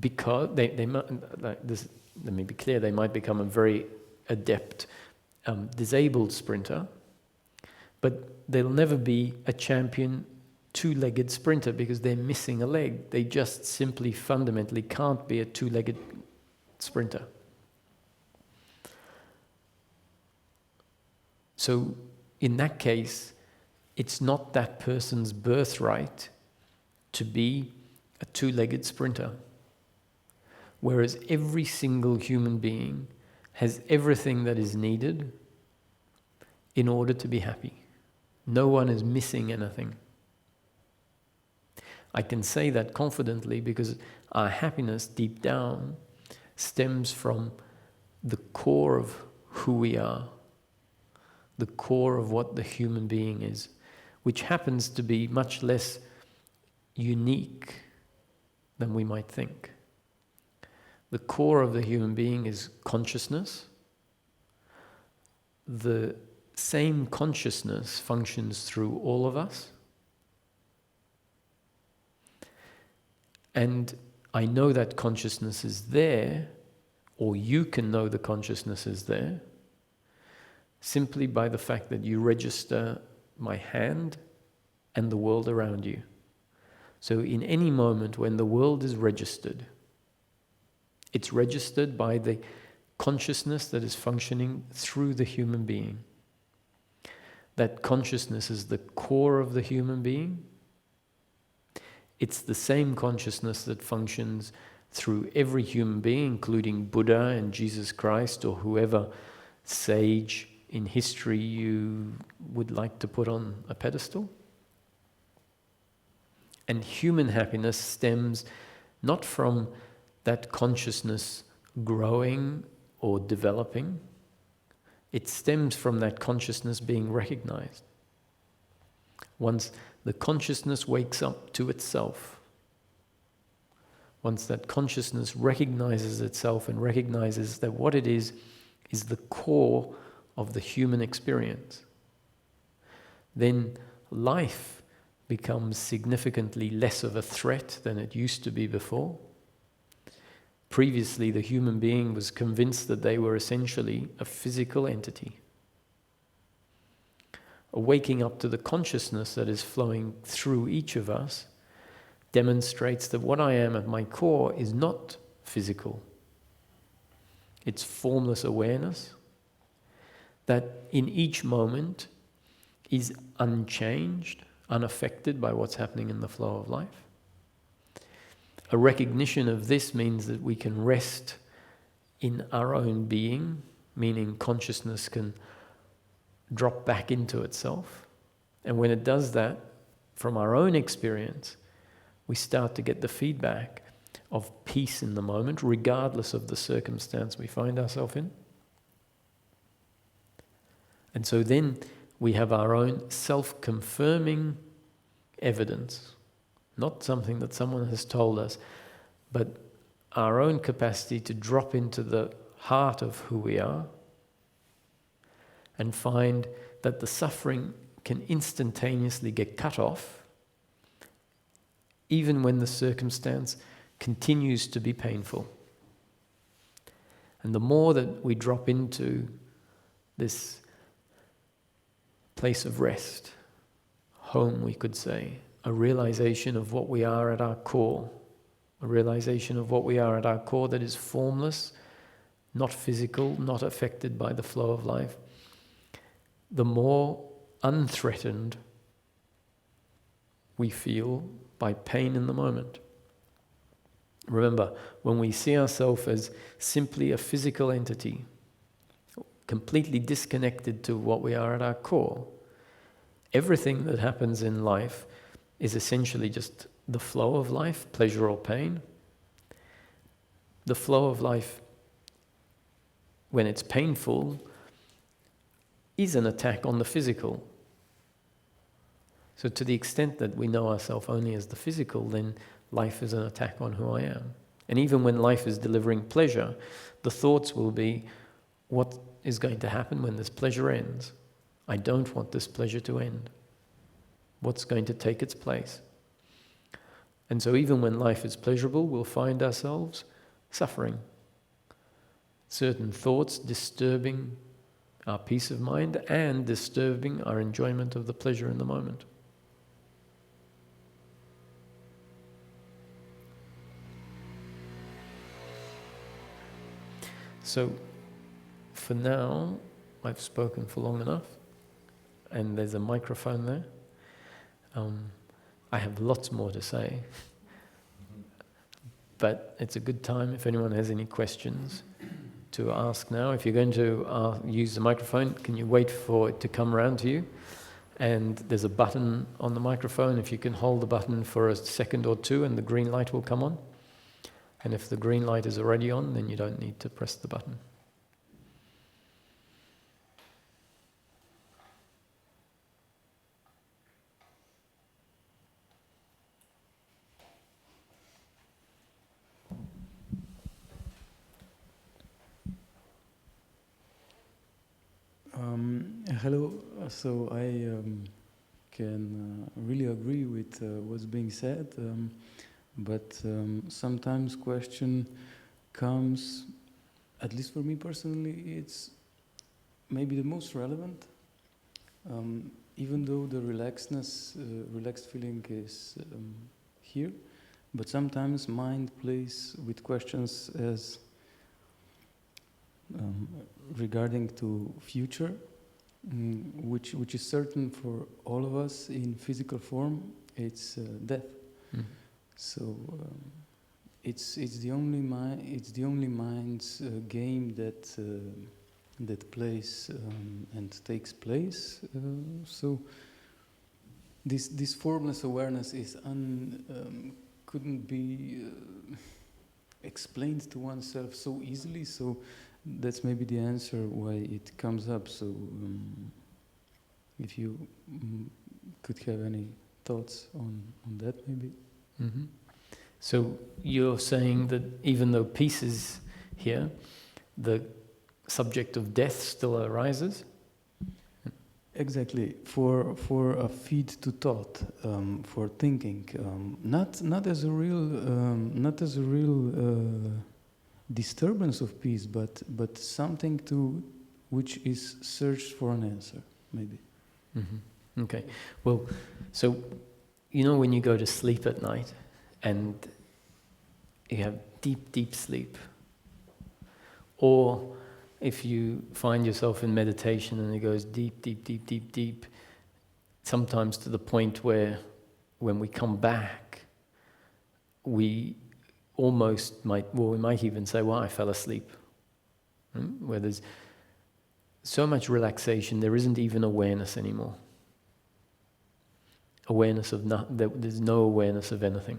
Speaker 1: Because they might, let me be clear, they might become a very adept disabled sprinter, but they'll never be a champion two-legged sprinter because they're missing a leg. They just simply fundamentally can't be a two-legged sprinter. So in that case, it's not that person's birthright to be a two-legged sprinter. Whereas every single human being has everything that is needed in order to be happy. No one is missing anything. I can say that confidently because our happiness deep down stems from the core of who we are, the core of what the human being is, which happens to be much less unique than we might think. The core of the human being is consciousness, the same consciousness functions through all of us. And I know that consciousness is there, or you can know the consciousness is there, simply by the fact that you register my hand and the world around you. So in any moment when the world is registered, it's registered by the consciousness that is functioning through the human being. That consciousness is the core of the human being. It's the same consciousness that functions through every human being, including Buddha and Jesus Christ or whoever sage in history you would like to put on a pedestal. And human happiness stems not from that consciousness growing or developing. It stems from that consciousness being recognized. Once the consciousness wakes up to itself, once that consciousness recognizes itself and recognizes that what it is the core of the human experience, then life becomes significantly less of a threat than it used to be before. Previously, the human being was convinced that they were essentially a physical entity. Waking up to the consciousness that is flowing through each of us demonstrates that what I am at my core is not physical. It's formless awareness that in each moment is unchanged, unaffected by what's happening in the flow of life. A recognition of this means that we can rest in our own being, meaning consciousness can drop back into itself. And when it does that, from our own experience, we start to get the feedback of peace in the moment, regardless of the circumstance we find ourselves in. And so then we have our own self-confirming evidence, not something that someone has told us, but our own capacity to drop into the heart of who we are and find that the suffering can instantaneously get cut off, even when the circumstance continues to be painful. And the more that we drop into this place of rest, home we could say, a realization of what we are at our core, a realization of what we are at our core that is formless, not physical, not affected by the flow of life, the more unthreatened we feel by pain in the moment. Remember, when we see ourselves as simply a physical entity, completely disconnected to what we are at our core, everything that happens in life is essentially just the flow of life, pleasure or pain. The flow of life, when it's painful, is an attack on the physical. So to the extent that we know ourselves only as the physical, then life is an attack on who I am. And even when life is delivering pleasure, the thoughts will be, what is going to happen when this pleasure ends? I don't want this pleasure to end. What's going to take its place? And so even when life is pleasurable, we'll find ourselves suffering. Certain thoughts disturbing our peace of mind and disturbing our enjoyment of the pleasure in the moment. So, for now, I've spoken for long enough, and there's a microphone there. I have lots more to say, but it's a good time if anyone has any questions to ask now. If you're going to use the microphone, can you wait for it to come around to you? And there's a button on the microphone. If you can hold the button for a second or two and the green light will come on. And if the green light is already on, then you don't need to press the button.
Speaker 2: Hello. So I can really agree with what's being said, but sometimes question comes, at least for me personally, it's maybe the most relevant, even though the relaxed feeling is here, but sometimes mind plays with questions as regarding to future, which is certain for all of us in physical form. It's death.
Speaker 1: Mm.
Speaker 2: So it's the only mind's game that plays and takes place. So this formless awareness is couldn't be explained to oneself so easily. So that's maybe the answer why it comes up. So if you could have any thoughts on that, maybe.
Speaker 1: Mm-hmm. So you're saying that even though peace is here, the subject of death still arises?
Speaker 2: Exactly, for a feed to thought, for thinking, not as a real disturbance of peace, but something to which is searched for an answer, maybe.
Speaker 1: Mm-hmm. Okay. Well, so you know when you go to sleep at night and you have deep sleep, or if you find yourself in meditation and it goes deep, sometimes to the point where when we come back, we almost we might even say, well, I fell asleep. Where there's so much relaxation, there isn't even awareness anymore. Awareness of there's no awareness of anything.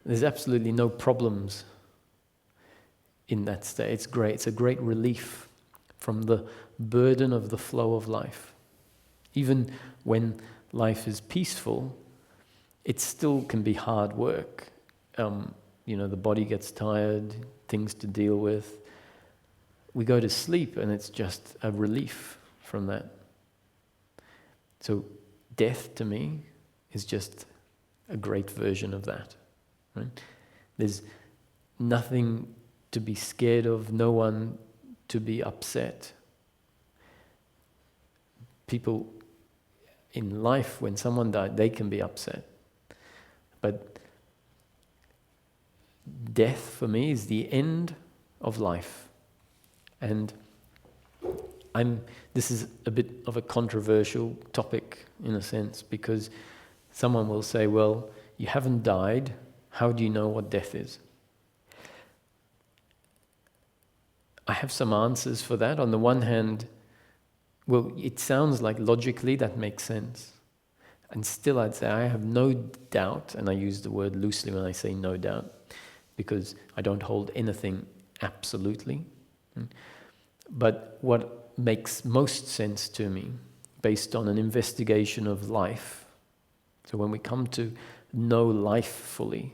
Speaker 1: There's absolutely no problems in that state. It's great. It's a great relief from the burden of the flow of life. Even when life is peaceful, it still can be hard work. The body gets tired, things to deal with. We go to sleep and it's just a relief from that. So death to me is just a great version of that. Right? There's nothing to be scared of, no one to be upset. People in life, when someone died, they can be upset. But death for me is the end of life. And this is a bit of a controversial topic in a sense, because someone will say, well, you haven't died, how do you know what death is? I have some answers for that. On the one hand, well, it sounds like logically that makes sense. And still I'd say I have no doubt, and I use the word loosely when I say no doubt, because I don't hold anything absolutely. But what makes most sense to me, based on an investigation of life, so when we come to know life fully,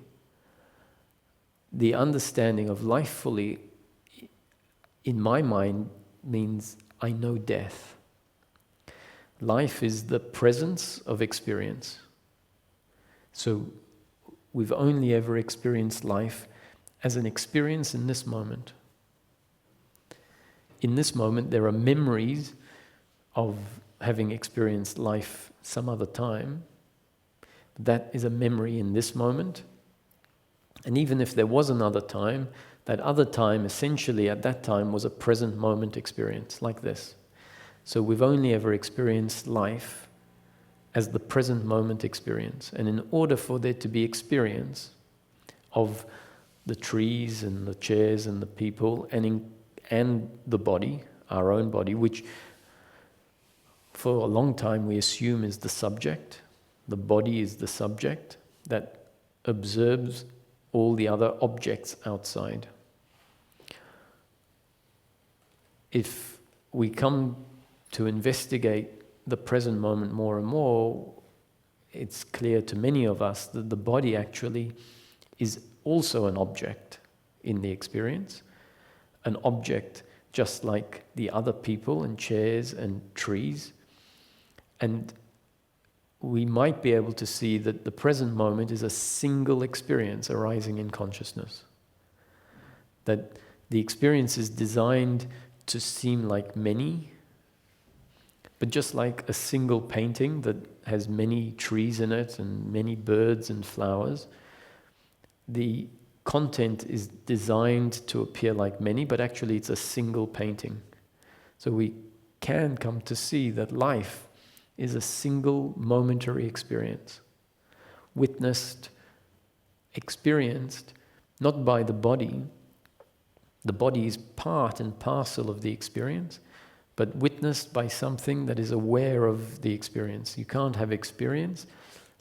Speaker 1: the understanding of life fully, in my mind, means I know death. Life is the presence of experience. So we've only ever experienced life as an experience in this moment. In this moment, there are memories of having experienced life some other time. That is a memory in this moment. And even if there was another time, that other time, essentially at that time, was a present moment experience, like this. So we've only ever experienced life as the present moment experience. And in order for there to be experience of the trees and the chairs and the people and the body, our own body, which for a long time we assume is the subject. The body is the subject that observes all the other objects outside. If we come to investigate the present moment more and more, it's clear to many of us that the body actually is also an object in the experience, an object just like the other people and chairs and trees. And we might be able to see that the present moment is a single experience arising in consciousness. That the experience is designed to seem like many, but just like a single painting that has many trees in it and many birds and flowers, the content is designed to appear like many, but actually it's a single painting. So we can come to see that life is a single momentary experience, witnessed, experienced, not by the body. The body is part and parcel of the experience, but witnessed by something that is aware of the experience. You can't have experience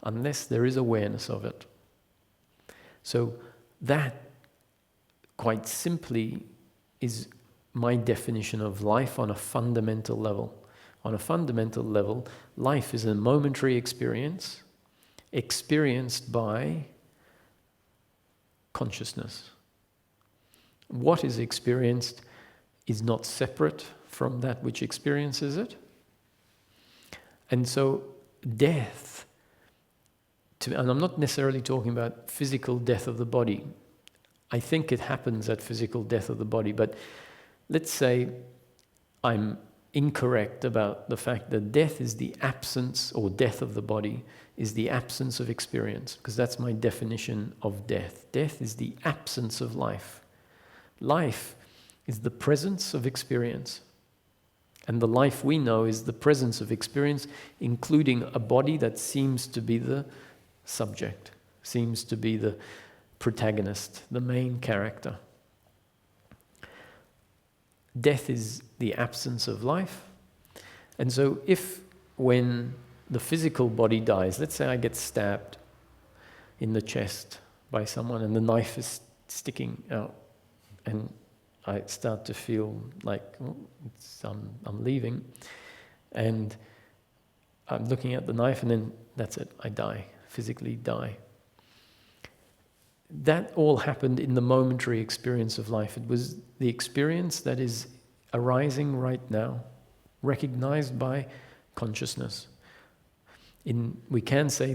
Speaker 1: unless there is awareness of it. So that, quite simply, is my definition of life on a fundamental level. On a fundamental level, life is a momentary experience experienced by consciousness. What is experienced is not separate from that which experiences it. And so death, and I'm not necessarily talking about physical death of the body. I think it happens at physical death of the body, but let's say I'm incorrect about the fact that death is the absence, or death of the body is the absence of experience, because that's my definition of death. Death is the absence of life. Life is the presence of experience. And the life we know is the presence of experience, including a body that seems to be the subject, seems to be the protagonist, the main character. Death is the absence of life. And so if, when the physical body dies, let's say I get stabbed in the chest by someone and the knife is sticking out, and I start to feel like I'm leaving, and I'm looking at the knife, and then that's it, I die, physically die. That all happened in the momentary experience of life. It was the experience that is arising right now, recognized by consciousness. We can say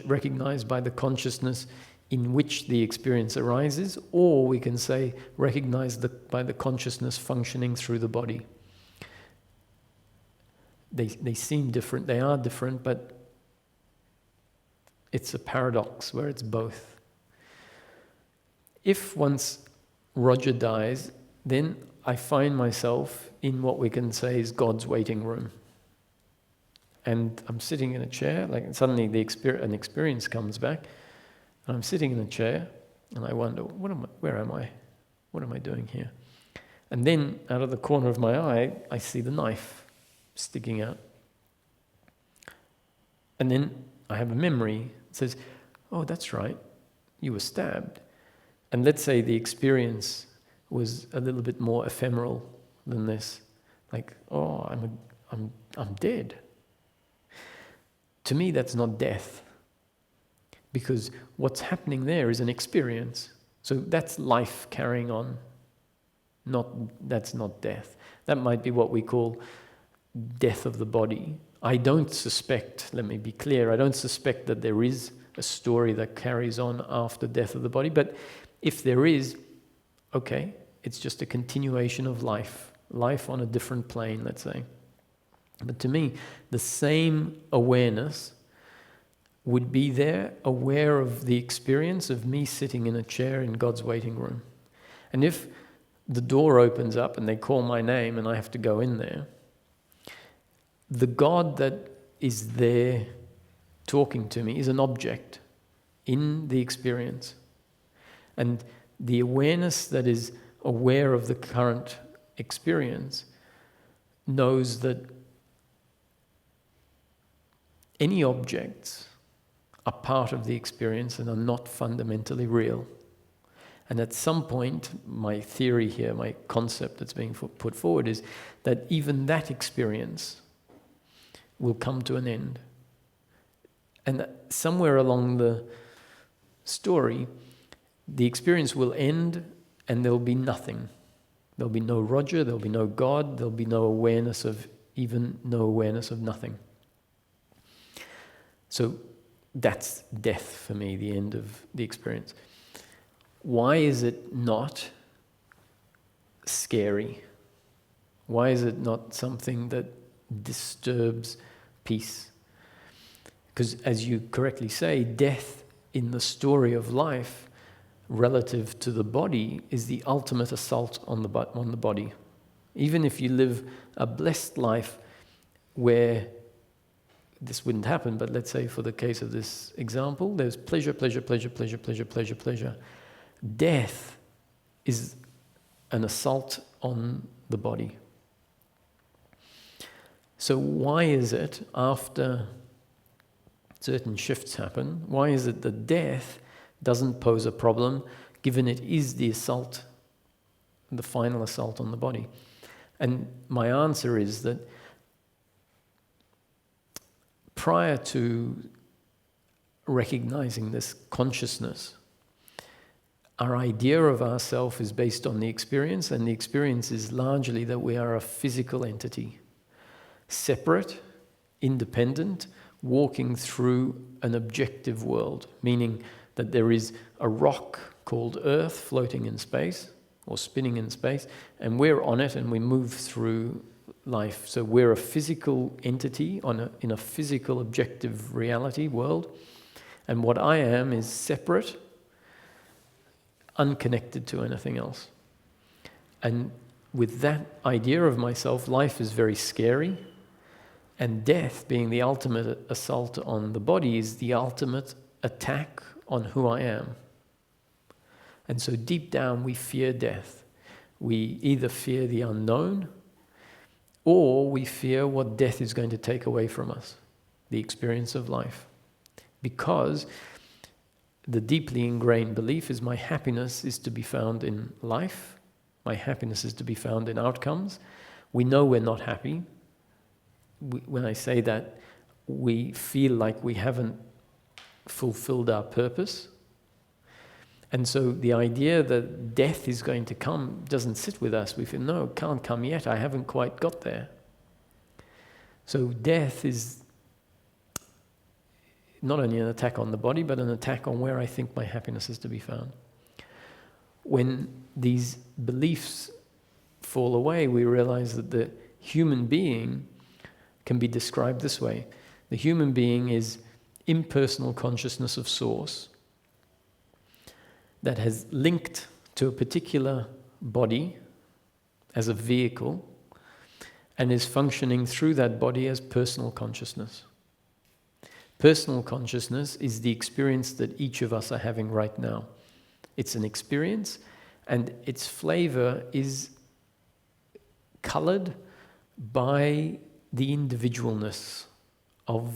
Speaker 1: recognized by the consciousness in which the experience arises, or we can say recognized by the consciousness functioning through the body. They seem different, they are different, but it's a paradox where it's both. If once Roger dies, then I find myself in what we can say is God's waiting room. And I'm sitting in a chair, like suddenly an experience comes back, and I'm sitting in a chair, and I wonder, where am I? What am I doing here? And then, out of the corner of my eye, I see the knife sticking out. And then I have a memory that says, oh, that's right, you were stabbed. And let's say the experience was a little bit more ephemeral than this. Like, oh, I'm dead. To me, that's not death. Because what's happening there is an experience. So that's life carrying on. That's not death. That might be what we call death of the body. I don't suspect, let me be clear, I don't suspect that there is a story that carries on after death of the body, but if there is, okay, it's just a continuation of life on a different plane, let's say. But to me, the same awareness would be there, aware of the experience of me sitting in a chair in God's waiting room. And if the door opens up and they call my name and I have to go in there, the God that is there talking to me is an object in the experience. And the awareness that is aware of the current experience knows that any objects are part of the experience and are not fundamentally real. And at some point, my theory here, my concept that's being put forward is that even that experience will come to an end. And somewhere along the story, the experience will end and there will be nothing. There'll be no Roger, there'll be no God, there'll be no awareness of nothing. So that's death for me, the end of the experience. Why is it not scary? Why is it not something that disturbs peace? Because as you correctly say, death in the story of life relative to the body is the ultimate assault on the body. Even if you live a blessed life where this wouldn't happen, but let's say for the case of this example, there's pleasure, pleasure, pleasure, pleasure, pleasure, pleasure, pleasure. Death is an assault on the body. So why is it, after certain shifts happen, why is it that death doesn't pose a problem, given it is the assault, the final assault on the body? And my answer is that prior to recognizing this consciousness, our idea of ourself is based on the experience, and the experience is largely that we are a physical entity, separate, independent, walking through an objective world, meaning that there is a rock called Earth floating in space or spinning in space, and we're on it and we move through life. So we're a physical entity in a physical objective reality world, and what I am is separate, unconnected to anything else. And with that idea of myself, life is very scary, and death, being the ultimate assault on the body, is the ultimate attack on who I am. And so deep down we fear death. We either fear the unknown, or we fear what death is going to take away from us, the experience of life. Because the deeply ingrained belief is my happiness is to be found in life, my happiness is to be found in outcomes. We know we're not happy. When I say that, we feel like we haven't fulfilled our purpose. And so the idea that death is going to come doesn't sit with us. We feel, no, it can't come yet. I haven't quite got there. So death is not only an attack on the body, but an attack on where I think my happiness is to be found. When these beliefs fall away, we realize that the human being can be described this way. The human being is impersonal consciousness of source that has linked to a particular body as a vehicle and is functioning through that body as personal consciousness. Personal consciousness is the experience that each of us are having right now. It's an experience, and its flavor is colored by the individualness of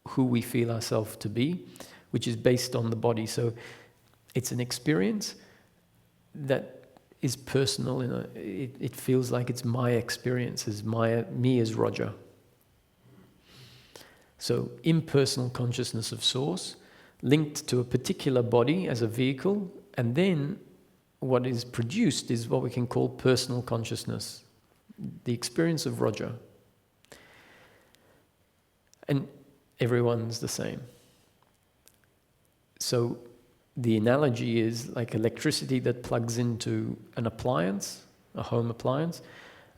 Speaker 1: who we feel ourselves to be, which is based on the body. So it's an experience that is personal. It feels like it's my experience, me as Roger. So impersonal consciousness of source, linked to a particular body as a vehicle, and then what is produced is what we can call personal consciousness, the experience of Roger. And everyone's the same. So the analogy is like electricity that plugs into an appliance, a home appliance,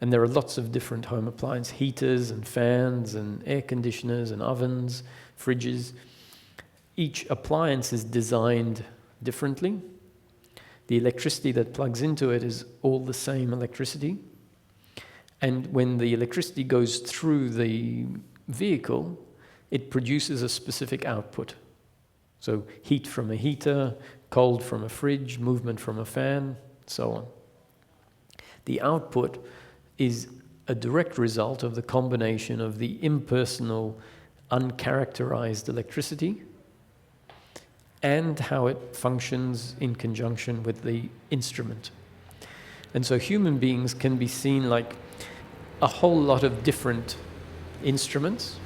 Speaker 1: and there are lots of different home appliance, heaters and fans and air conditioners and ovens, fridges. Each appliance is designed differently. The electricity that plugs into it is all the same electricity. And when the electricity goes through the vehicle, it produces a specific output. So heat from a heater, cold from a fridge, movement from a fan, so on. The output is a direct result of the combination of the impersonal, uncharacterized electricity and how it functions in conjunction with the instrument. And so human beings can be seen like a whole lot of different instruments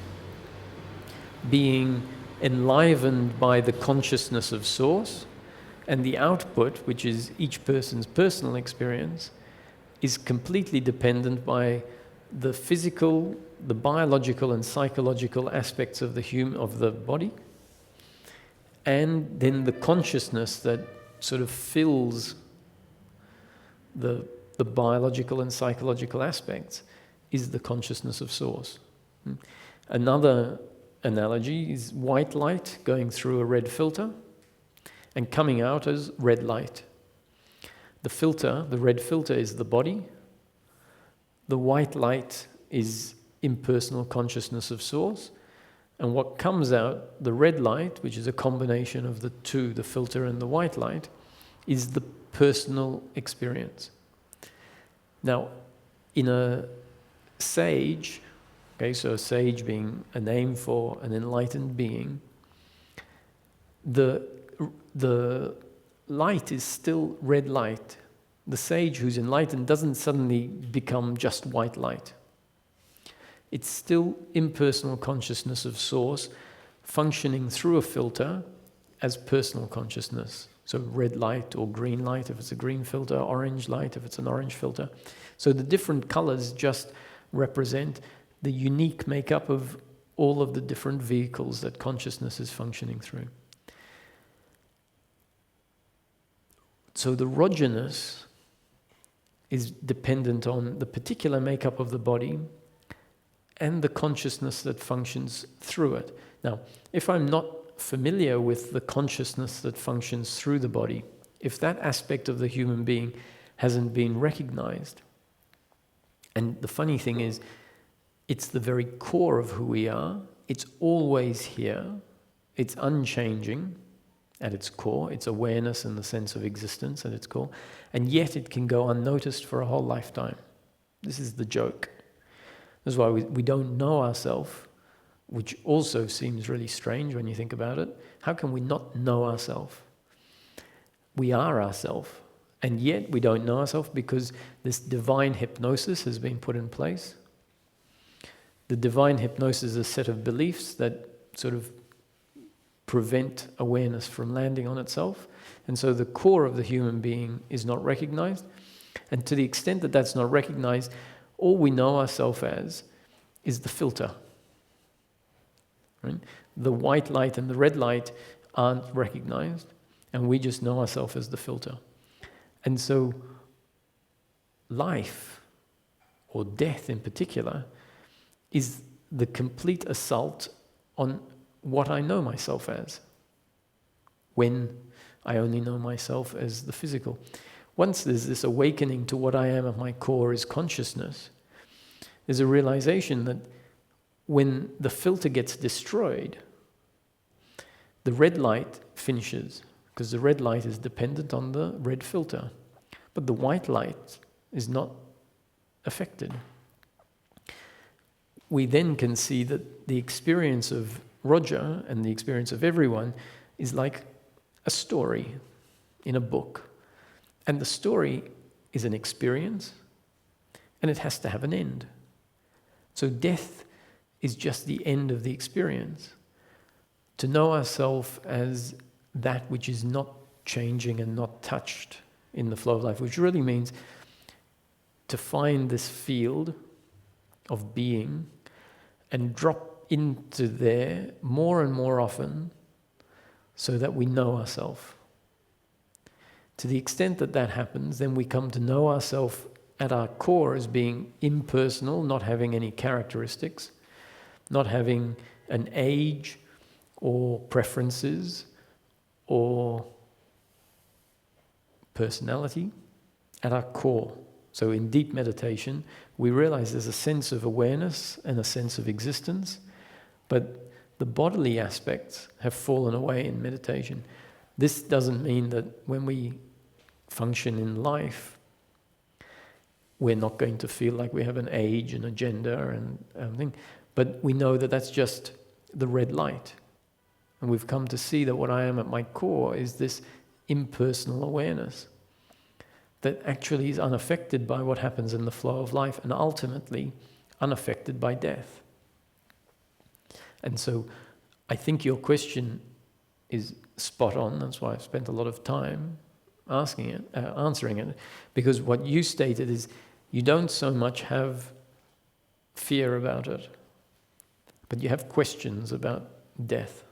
Speaker 1: being enlivened by the consciousness of source, and the output, which is each person's personal experience, is completely dependent by the physical, the biological and psychological aspects of the body, and then the consciousness that sort of fills the biological and psychological aspects is the consciousness of Source. Another analogy is white light going through a red filter and coming out as red light. The red filter is the body. The white light is impersonal consciousness of Source. And what comes out, the red light, which is a combination of the two, the filter and the white light, is the personal experience. Now, in a sage, okay, so a sage being a name for an enlightened being, the light is still red light. The sage who's enlightened doesn't suddenly become just white light. It's still impersonal consciousness of Source functioning through a filter as personal consciousness. So red light or green light if it's a green filter, orange light if it's an orange filter. So the different colors just represent the unique makeup of all of the different vehicles that consciousness is functioning through. So the Rogerness is dependent on the particular makeup of the body and the consciousness that functions through it. Now, if I'm not familiar with the consciousness that functions through the body, if that aspect of the human being hasn't been recognized, and the funny thing is, it's the very core of who we are, it's always here, it's unchanging at its core, it's awareness and the sense of existence at its core, and yet it can go unnoticed for a whole lifetime. This is the joke. This is why we don't know ourselves, which also seems really strange when you think about it. How can we not know ourselves? We are ourselves, and yet we don't know ourselves because this divine hypnosis has been put in place. The divine hypnosis is a set of beliefs that sort of prevent awareness from landing on itself. And so the core of the human being is not recognized. And to the extent that that's not recognized, all we know ourselves as is the filter. Right? The white light and the red light aren't recognized, and we just know ourselves as the filter. And so life, or death in particular, is the complete assault on what I know myself as, when I only know myself as the physical. Once there's this awakening to what I am at my core is consciousness, there's a realization that when the filter gets destroyed, the red light finishes, because the red light is dependent on the red filter, but the white light is not affected. We then can see that the experience of Roger and the experience of everyone is like a story in a book. And the story is an experience, and it has to have an end. So death is just the end of the experience. To know ourselves as that which is not changing and not touched in the flow of life, which really means to find this field of being and drop into there more and more often so that we know ourselves. To the extent that that happens, then we come to know ourselves at our core as being impersonal, not having any characteristics, not having an age or preferences or personality, at our core. So in deep meditation, we realize there's a sense of awareness and a sense of existence, but the bodily aspects have fallen away in meditation. This doesn't mean that when we function in life, we're not going to feel like we have an age and a gender and everything, but we know that that's just the red light. And we've come to see that what I am at my core is this impersonal awareness that actually is unaffected by what happens in the flow of life and ultimately unaffected by death. And so I think your question is spot on. That's why I've spent a lot of time answering it, because what you stated is you don't so much have fear about it, but you have questions about death.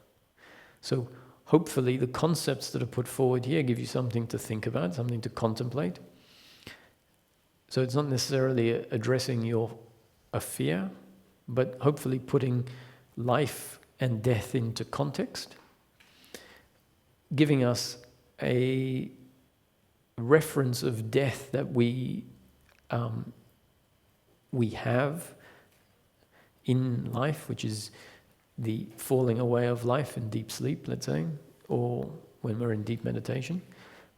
Speaker 1: So hopefully the concepts that are put forward here give you something to think about, something to contemplate. So it's not necessarily addressing a fear, but hopefully putting life and death into context, giving us a reference of death that we have in life, which is the falling away of life in deep sleep, let's say, or when we're in deep meditation,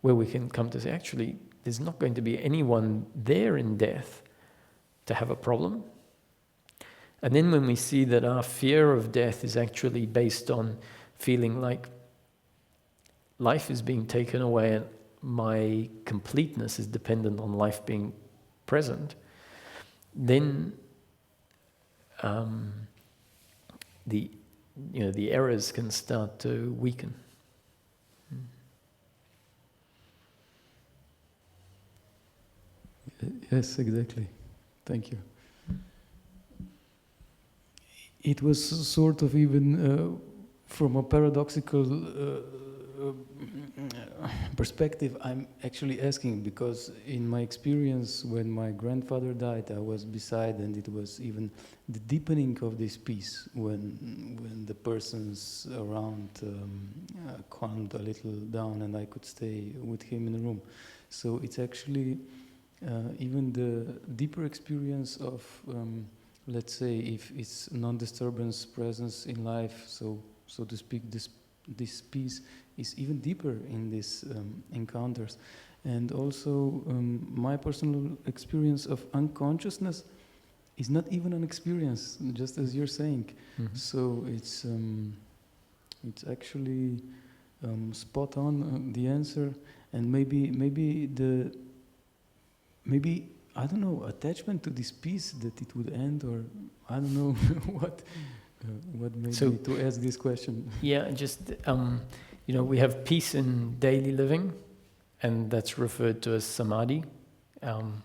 Speaker 1: where we can come to say, actually, there's not going to be anyone there in death to have a problem. And then when we see that our fear of death is actually based on feeling like life is being taken away and my completeness is dependent on life being present, then the errors can start to weaken.
Speaker 2: Yes, exactly. Thank you. It was sort of even from a paradoxical perspective, I'm actually asking, because in my experience when my grandfather died, I was beside, and it was even the deepening of this peace when the persons around calmed a little down and I could stay with him in the room. So it's actually even the deeper experience of let's say, if it's non-disturbance presence in life, so to speak, this piece is even deeper in these encounters. And also, my personal experience of unconsciousness is not even an experience, just as you're saying.
Speaker 1: Mm-hmm.
Speaker 2: So it's actually spot on the answer, and maybe I don't know, attachment to this piece that it would end, or I don't know what made me to ask this question.
Speaker 1: Yeah, just we have peace in daily living, and that's referred to as samadhi. Someone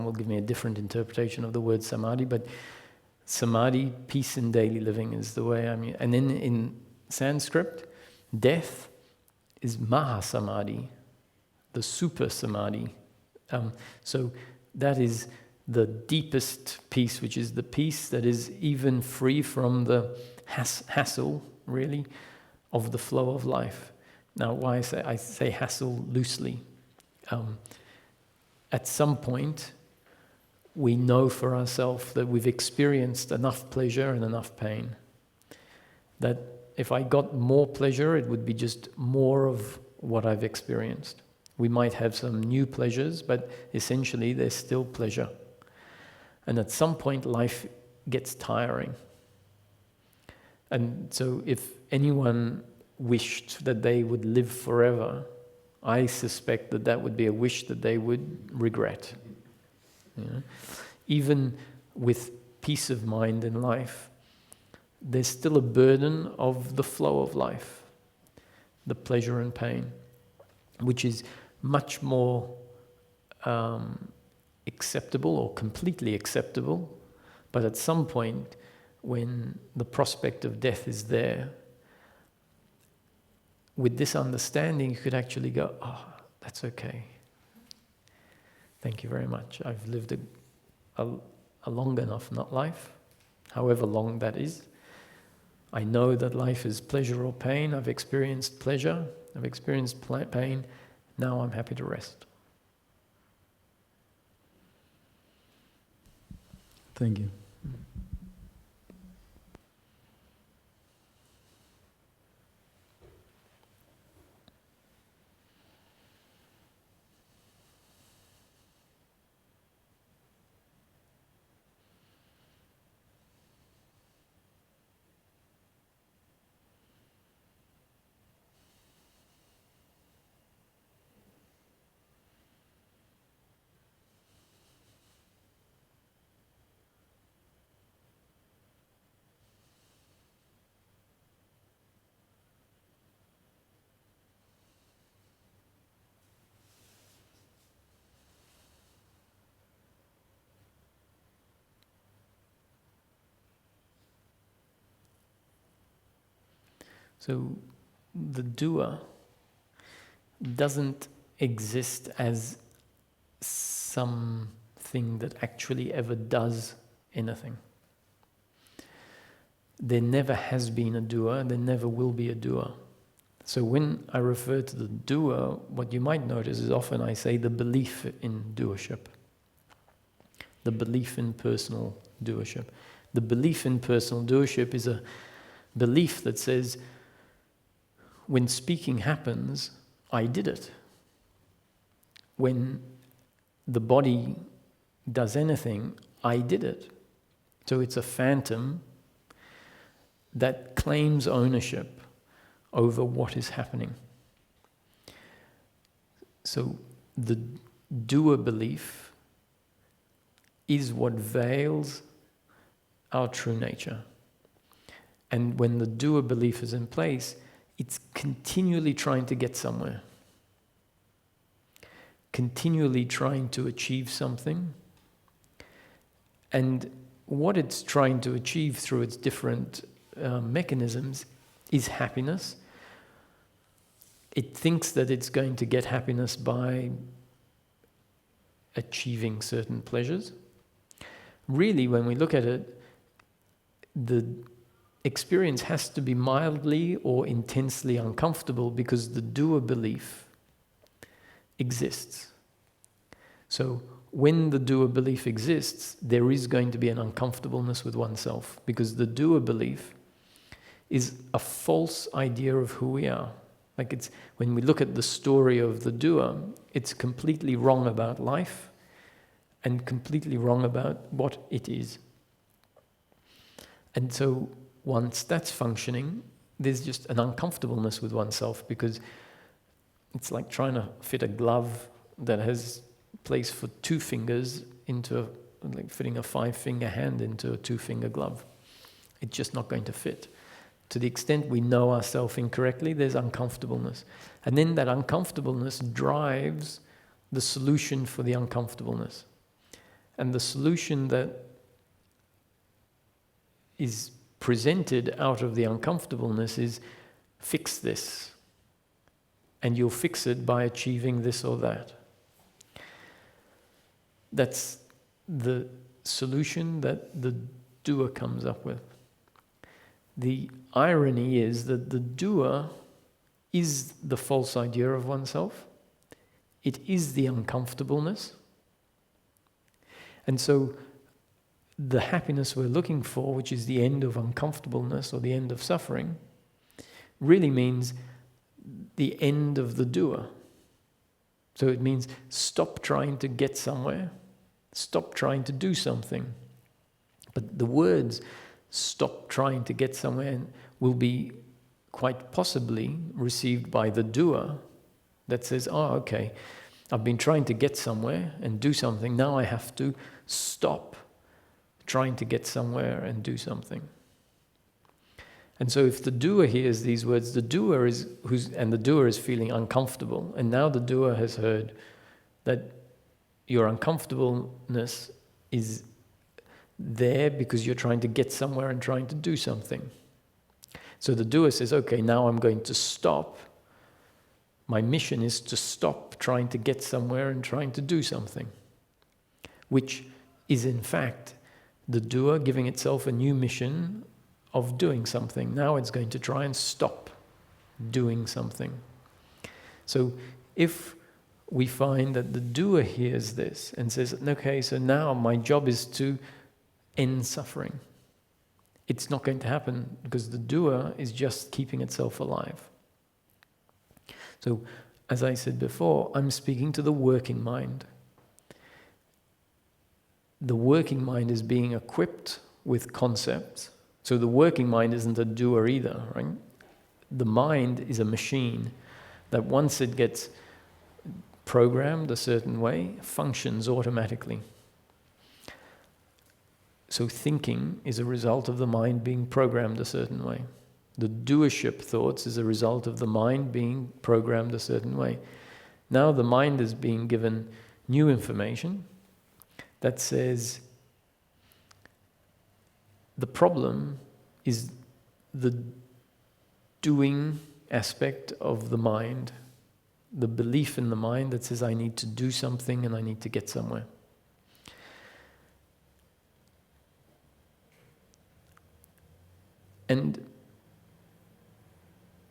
Speaker 1: will give me a different interpretation of the word samadhi, but samadhi, peace in daily living, is the way I'm. And then in Sanskrit, death is mahasamadhi, the super samadhi. So that is the deepest peace, which is the peace that is even free from the hassle, really, of the flow of life. Now, why I say hassle loosely. At some point, we know for ourselves that we've experienced enough pleasure and enough pain. That if I got more pleasure, it would be just more of what I've experienced. We might have some new pleasures, but essentially there's still pleasure. And at some point, life gets tiring. And so if anyone wished that they would live forever, I suspect that that would be a wish that they would regret. You know? Even with peace of mind in life, there's still a burden of the flow of life, the pleasure and pain, which is much more acceptable or completely acceptable. But at some point, when the prospect of death is there, with this understanding, you could actually go, oh, that's okay. Thank you very much. I've lived a long enough life, however long that is. I know that life is pleasure or pain. I've experienced pleasure. I've experienced pain. Now I'm happy to rest.
Speaker 2: Thank you.
Speaker 1: So the doer doesn't exist as something that actually ever does anything. There never has been a doer, there never will be a doer. So when I refer to the doer, what you might notice is often I say the belief in doership. The belief in personal doership. The belief in personal doership is a belief that says, when speaking happens, I did it. When the body does anything, I did it. So it's a phantom that claims ownership over what is happening. So the doer belief is what veils our true nature. And when the doer belief is in place, it's continually trying to get somewhere. Continually trying to achieve something. And what it's trying to achieve through its different mechanisms is happiness. It thinks that it's going to get happiness by achieving certain pleasures. Really, when we look at it, the experience has to be mildly or intensely uncomfortable because the doer belief exists. So when the doer belief exists, there is going to be an uncomfortableness with oneself, because the doer belief is a false idea of who we are. Like, it's when we look at the story of the doer, it's completely wrong about life and completely wrong about what it is. And so once that's functioning, there's just an uncomfortableness with oneself, because it's like trying to fit a glove that has place for 2 fingers into like fitting a 5-finger hand into a 2-finger glove. It's just not going to fit. To the extent we know ourselves incorrectly, there's uncomfortableness. And then that uncomfortableness drives the solution for the uncomfortableness. And the solution that is presented out of the uncomfortableness is, fix this. And you'll fix it by achieving this or that. That's the solution that the doer comes up with. The irony is that the doer is the false idea of oneself. It is the uncomfortableness. And so the happiness we're looking for, which is the end of uncomfortableness or the end of suffering, really means the end of the doer. So it means stop trying to get somewhere, stop trying to do something. But the words stop trying to get somewhere will be quite possibly received by the doer that says, oh, okay, I've been trying to get somewhere and do something, now I have to stop trying to get somewhere and do something. And so if the doer hears these words, the doer is feeling uncomfortable, and now the doer has heard that your uncomfortableness is there because you're trying to get somewhere and trying to do something. So the doer says, okay, now I'm going to stop. My mission is to stop trying to get somewhere and trying to do something, which is in fact the doer giving itself a new mission of doing something. Now it's going to try and stop doing something. So if we find that the doer hears this and says, okay, so now my job is to end suffering, it's not going to happen, because the doer is just keeping itself alive. So, as I said before, I'm speaking to the working mind. The working mind is being equipped with concepts. So the working mind isn't a doer either, right? The mind is a machine that once it gets programmed a certain way, functions automatically. So thinking is a result of the mind being programmed a certain way. The doership thoughts is a result of the mind being programmed a certain way. Now the mind is being given new information that says the problem is the doing aspect of the mind, the belief in the mind that says I need to do something and I need to get somewhere. And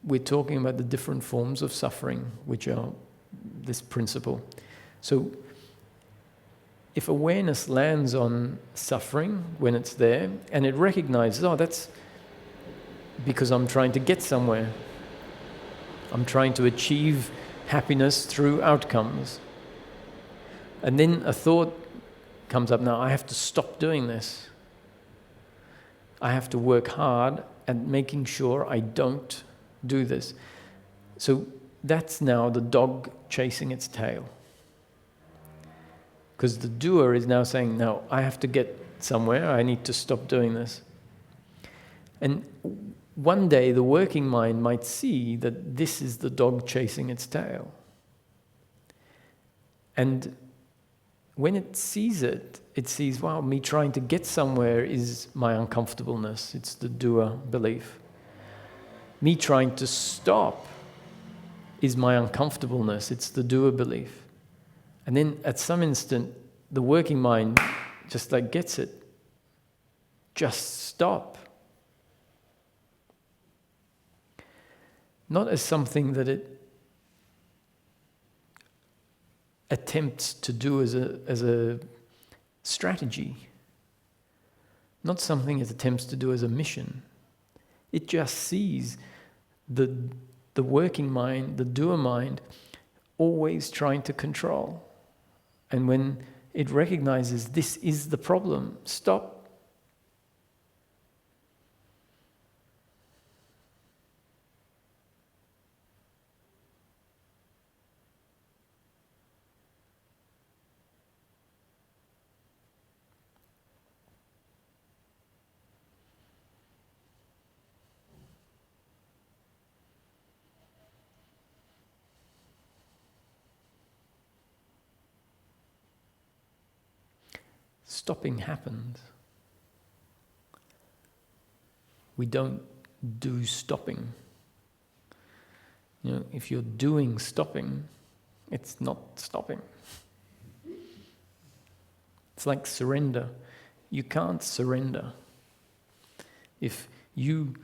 Speaker 1: we're talking about the different forms of suffering, which are this principle. So if awareness lands on suffering when it's there, and it recognizes, oh, that's because I'm trying to get somewhere. I'm trying to achieve happiness through outcomes. And then a thought comes up, now I have to stop doing this. I have to work hard at making sure I don't do this. So that's now the dog chasing its tail. Because the doer is now saying, no, I have to get somewhere, I need to stop doing this. And one day the working mind might see that this is the dog chasing its tail. And when it sees it, it sees, wow, me trying to get somewhere is my uncomfortableness. It's the doer belief. Me trying to stop is my uncomfortableness. It's the doer belief. And then at some instant, the working mind just like gets it. Just stop. Not as something that it attempts to do as a strategy. Not something it attempts to do as a mission. It just sees the working mind, the doer mind, always trying to control. And when it recognizes this is the problem, stop. Stopping happens. We don't do stopping. You know, if you're doing stopping, it's not stopping. It's like surrender. You can't surrender. If you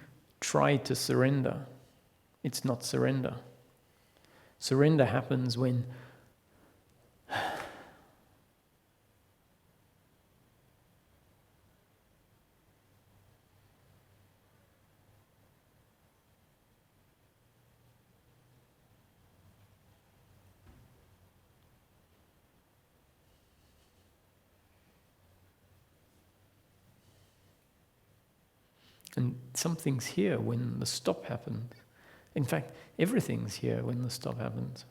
Speaker 1: try to surrender, it's not surrender. Surrender happens when and something's here when the stop happens. In fact, everything's here when the stop happens.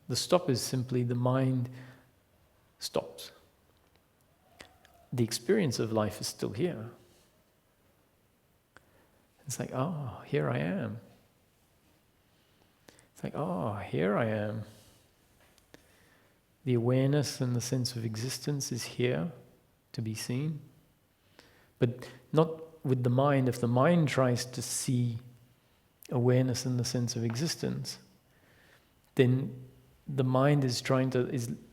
Speaker 1: The stop is simply the mind stops. The experience of life is still here. It's like, oh, here I am. It's like, oh, here I am. The awareness and the sense of existence is here to be seen. But not with the mind. If the mind tries to see awareness and the sense of existence, then the mind is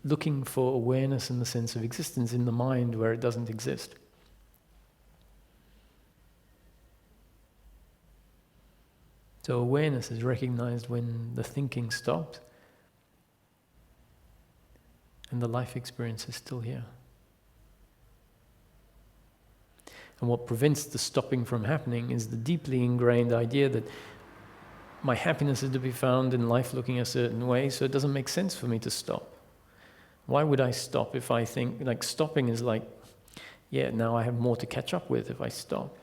Speaker 1: looking for awareness and the sense of existence in the mind where it doesn't exist. So awareness is recognized when the thinking stops and the life experience is still here. And what prevents the stopping from happening is the deeply ingrained idea that my happiness is to be found in life looking a certain way, so it doesn't make sense for me to stop. Why would I stop if I think, like stopping is like, yeah, now I have more to catch up with if I stop.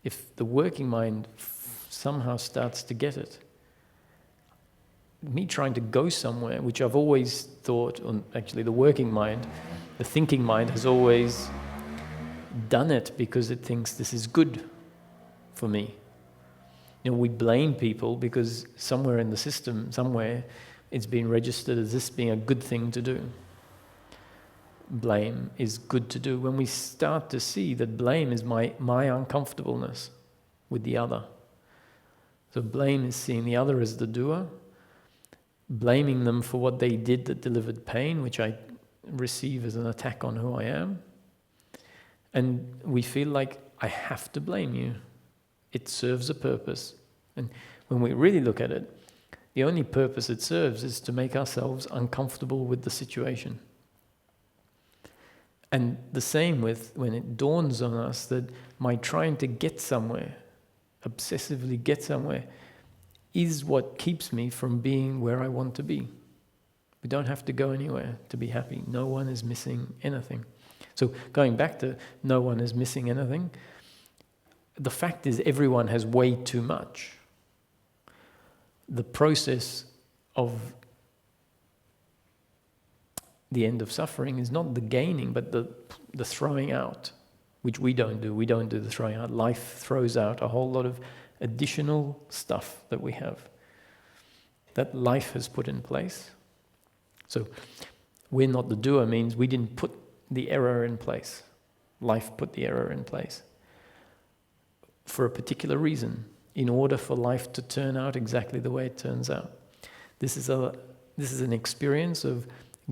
Speaker 1: If the working mind somehow starts to get it, me trying to go somewhere, which I've always thought, actually the working mind, the thinking mind has always done it because it thinks this is good for me. You know, we blame people because somewhere in the system, somewhere, it's been registered as this being a good thing to do. Blame is good to do. When we start to see that blame is my uncomfortableness, with the other. So blame is seeing the other as the doer, blaming them for what they did that delivered pain, which I receive as an attack on who I am. And we feel like, I have to blame you. It serves a purpose. And when we really look at it, the only purpose it serves is to make ourselves uncomfortable with the situation. And the same with when it dawns on us that my trying to get somewhere, obsessively get somewhere, is what keeps me from being where I want to be. We don't have to go anywhere to be happy. No one is missing anything. So going back to no one is missing anything, the fact is everyone has way too much. The process of the end of suffering is not the gaining, but the throwing out, which we don't do. We don't do the throwing out. Life throws out a whole lot of additional stuff that we have, that life has put in place. So we're not the doer means we didn't put the error in place. Life put the error in place for a particular reason, in order for life to turn out exactly the way it turns out. This is an experience of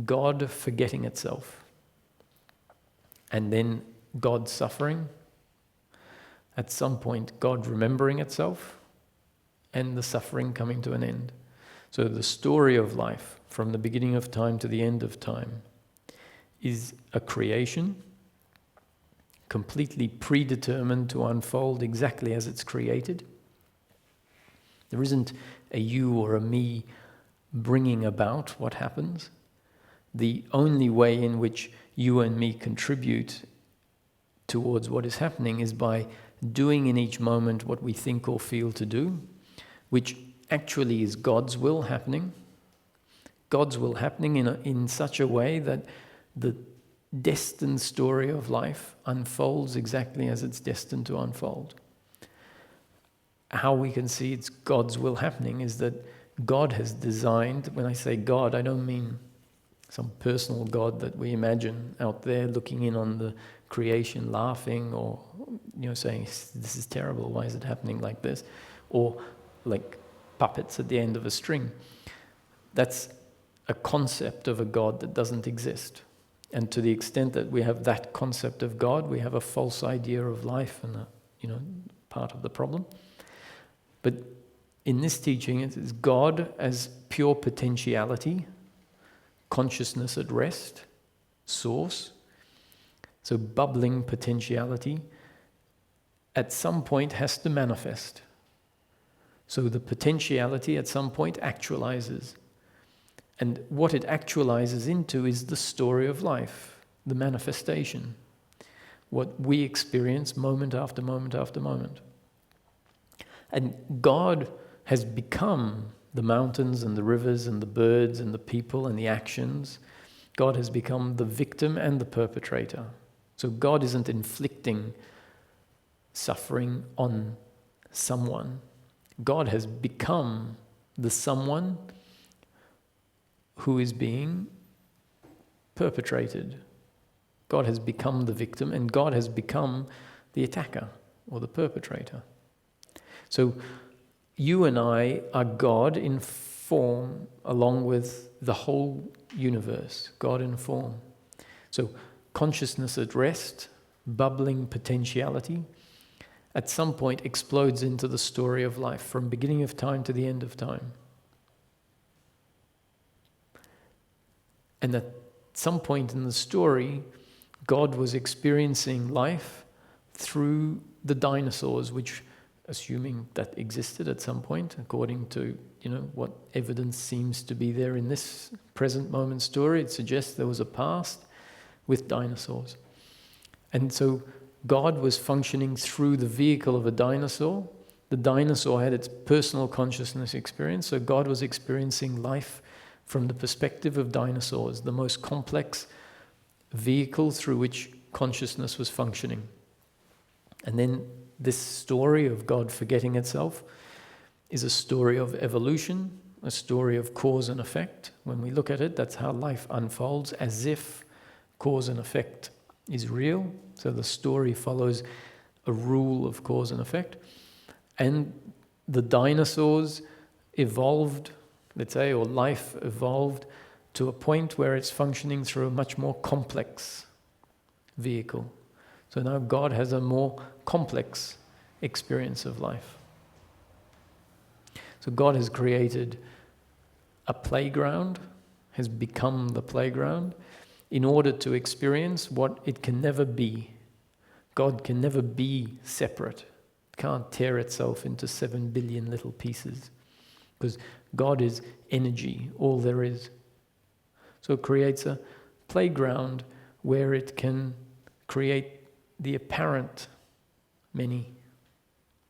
Speaker 1: God forgetting itself, and then God suffering, at some point God remembering itself, and the suffering coming to an end. So the story of life, from the beginning of time to the end of time, is a creation, completely predetermined to unfold exactly as it's created. There isn't a you or a me bringing about what happens. The only way in which you and me contribute towards what is happening is by doing in each moment what we think or feel to do, which actually is God's will happening. God's will happening in such a way that the destined story of life unfolds exactly as it's destined to unfold. How we can see it's God's will happening is that God has designed, when I say God, I don't mean some personal God that we imagine out there looking in on the creation, laughing, or saying, this is terrible, why is it happening like this? Or like puppets at the end of a string. That's a concept of a God that doesn't exist. And to the extent that we have that concept of God, we have a false idea of life, and part of the problem. But in this teaching, it is God as pure potentiality, consciousness at rest, source. So bubbling potentiality at some point has to manifest. So the potentiality at some point actualizes. And what it actualizes into is the story of life, the manifestation, what we experience moment after moment after moment. And God has become the mountains and the rivers and the birds and the people and the actions. God has become the victim and the perpetrator. So God isn't inflicting suffering on someone. God has become the someone who is being perpetrated. God has become the victim, and God has become the attacker or the perpetrator. So you and I are God in form, along with the whole universe, God in form. So consciousness at rest, bubbling potentiality, at some point explodes into the story of life, from beginning of time to the end of time. And at some point in the story, God was experiencing life through the dinosaurs, which, assuming that existed at some point, according to what evidence seems to be there in this present moment story, it suggests there was a past with dinosaurs. And so God was functioning through the vehicle of a dinosaur. The dinosaur had its personal consciousness experience, so God was experiencing life from the perspective of dinosaurs, the most complex vehicle through which consciousness was functioning. And then this story of God forgetting itself is a story of evolution, a story of cause and effect. When we look at it, that's how life unfolds, as if cause and effect is real. So the story follows a rule of cause and effect. And the dinosaurs evolved, let's say, or life evolved to a point where it's functioning through a much more complex vehicle. So now God has a more complex experience of life. So God has created a playground, has become the playground, in order to experience what it can never be. God can never be separate. It can't tear itself into 7 billion little pieces, because God is energy, all there is. So it creates a playground where it can create the apparent many,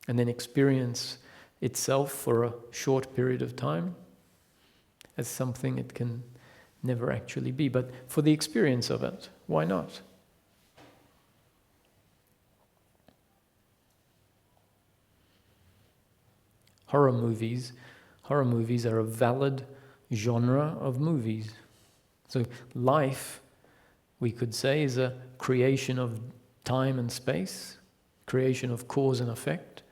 Speaker 1: and then experience itself for a short period of time as something it can never actually be. But for the experience of it, why not? Horror movies are a valid genre of movies. So life, we could say, is a creation of time and space, creation of cause and effect,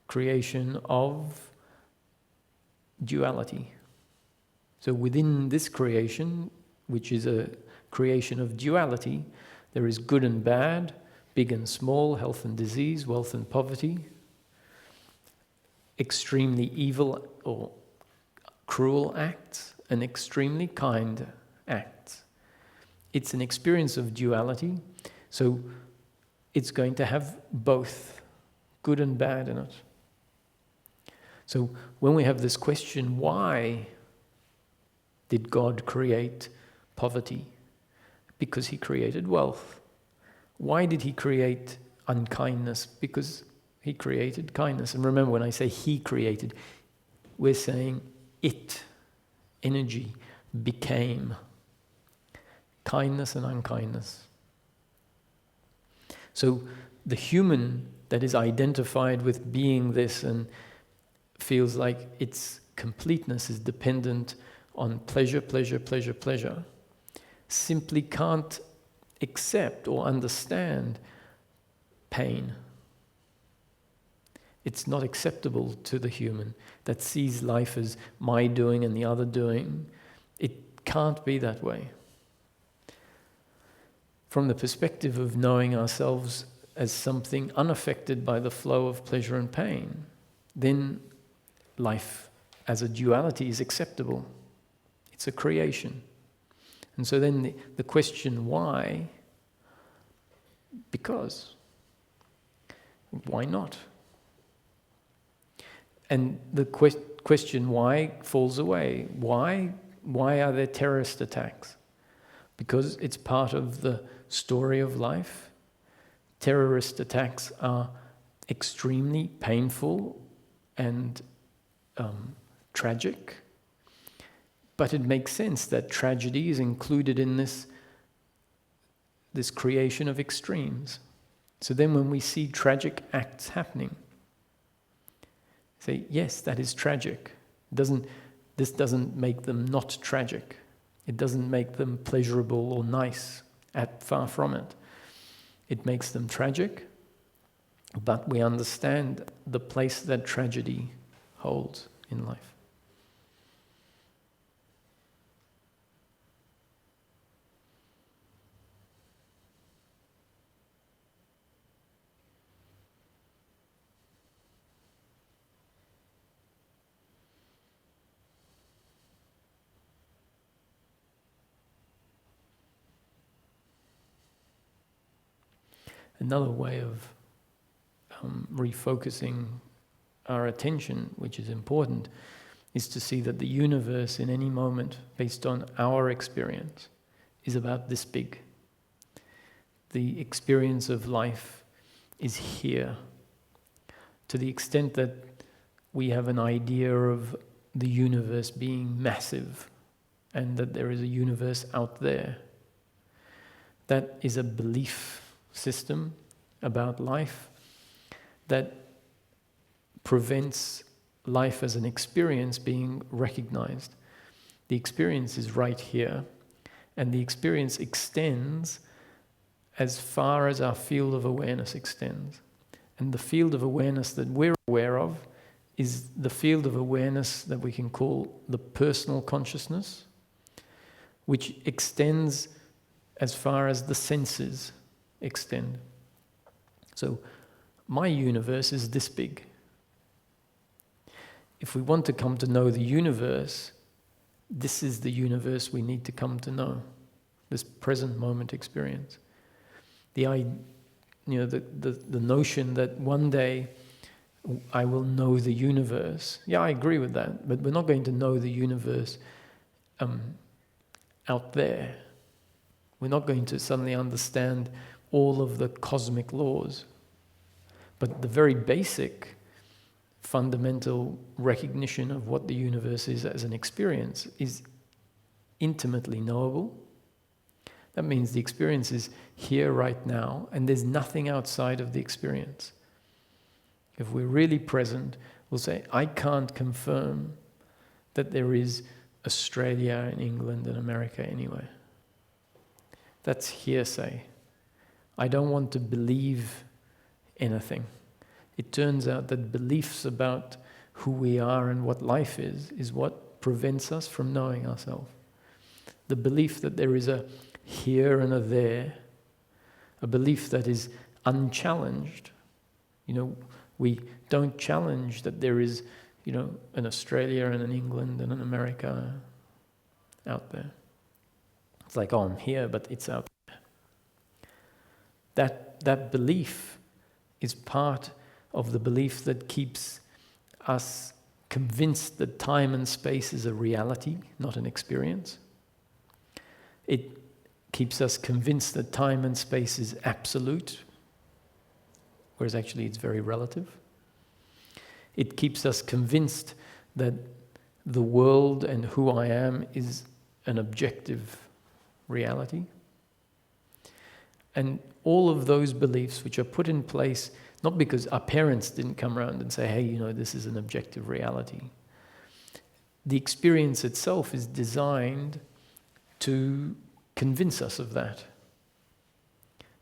Speaker 1: creation of duality. So within this creation, which is a creation of duality, there is good and bad, big and small, health and disease, wealth and poverty, extremely evil or cruel acts, and extremely kind acts. It's an experience of duality, so it's going to have both good and bad in it. So when we have this question, why did God create poverty? Because he created wealth. Why did he create unkindness? Because he created kindness. And remember, when I say he created, we're saying it, energy, became kindness and unkindness. So the human that is identified with being this and feels like its completeness is dependent on pleasure, pleasure, pleasure, pleasure, simply can't accept or understand pain. It's not acceptable to the human that sees life as my doing and the other doing. It can't be that way. From the perspective of knowing ourselves as something unaffected by the flow of pleasure and pain, then life as a duality is acceptable. It's a creation. And so then the question, why? Because. Why not? And the question why falls away. Why are there terrorist attacks? Because it's part of the story of life. Terrorist attacks are extremely painful and tragic, but it makes sense that tragedy is included in this creation of extremes. So then when we see tragic acts happening, say, yes, that is tragic. This doesn't make them not tragic. It doesn't make them pleasurable or nice, far from it. It makes them tragic, but we understand the place that tragedy holds in life. Another way of refocusing our attention, which is important, is to see that the universe in any moment, based on our experience, is about this big. The experience of life is here. To the extent that we have an idea of the universe being massive and that there is a universe out there, that is a belief system about life that prevents life as an experience being recognized. The experience is right here, and the experience extends as far as our field of awareness extends. And the field of awareness that we're aware of is the field of awareness that we can call the personal consciousness, which extends as far as the senses extend. So my universe is this big. If we want to come to know the universe, this is the universe we need to come to know, this present moment experience. The notion that one day I will know the universe. Yeah, I agree with that, but we're not going to know the universe out there. We're not going to suddenly understand all of the cosmic laws. But the very basic, fundamental recognition of what the universe is as an experience is intimately knowable. That means the experience is here right now, and there's nothing outside of the experience. If we're really present, we'll say, I can't confirm that there is Australia and England and America anywhere. That's hearsay. I don't want to believe anything. It turns out that beliefs about who we are and what life is what prevents us from knowing ourselves. The belief that there is a here and a there, a belief that is unchallenged. We don't challenge that there is, an Australia and an England and an America out there. It's like, I'm here, but it's out there. That belief is part of the belief that keeps us convinced that time and space is a reality, not an experience. It keeps us convinced that time and space is absolute, whereas actually it's very relative. It keeps us convinced that the world and who I am is an objective reality. And all of those beliefs which are put in place, not because our parents didn't come around and say, hey, this is an objective reality. The experience itself is designed to convince us of that.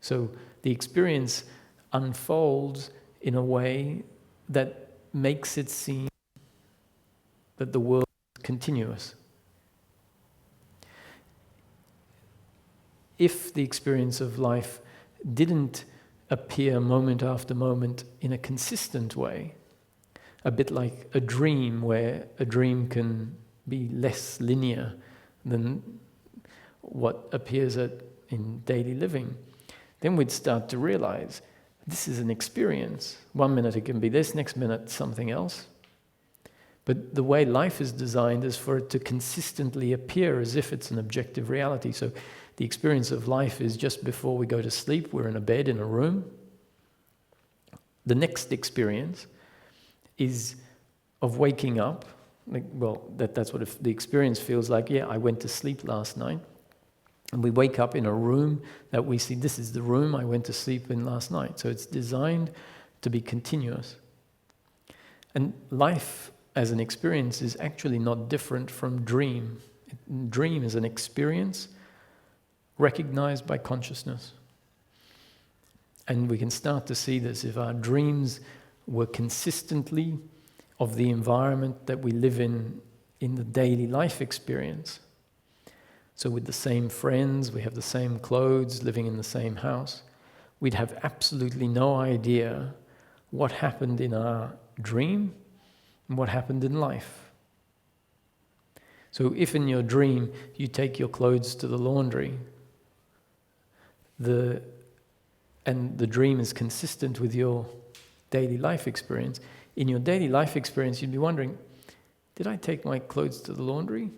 Speaker 1: So the experience unfolds in a way that makes it seem that the world is continuous. If the experience of life didn't appear moment after moment in a consistent way, a bit like a dream, where a dream can be less linear than what appears in daily living, then we'd start to realize this is an experience. 1 minute it can be this, next minute something else. But the way life is designed is for it to consistently appear as if it's an objective reality. So the experience of life is just before we go to sleep, we're in a bed, in a room. The next experience is of waking up. That's what the experience feels like. Yeah, I went to sleep last night. And we wake up in a room that we see, this is the room I went to sleep in last night. So it's designed to be continuous. And life as an experience is actually not different from dream. Dream is an experience recognized by consciousness. And we can start to see this if our dreams were consistently of the environment that we live in the daily life experience. So with the same friends, we have the same clothes, living in the same house, we'd have absolutely no idea what happened in our dream and what happened in life. So if in your dream you take your clothes to the laundry, and the dream is consistent with your daily life experience, in your daily life experience you'd be wondering, did I take my clothes to the laundry?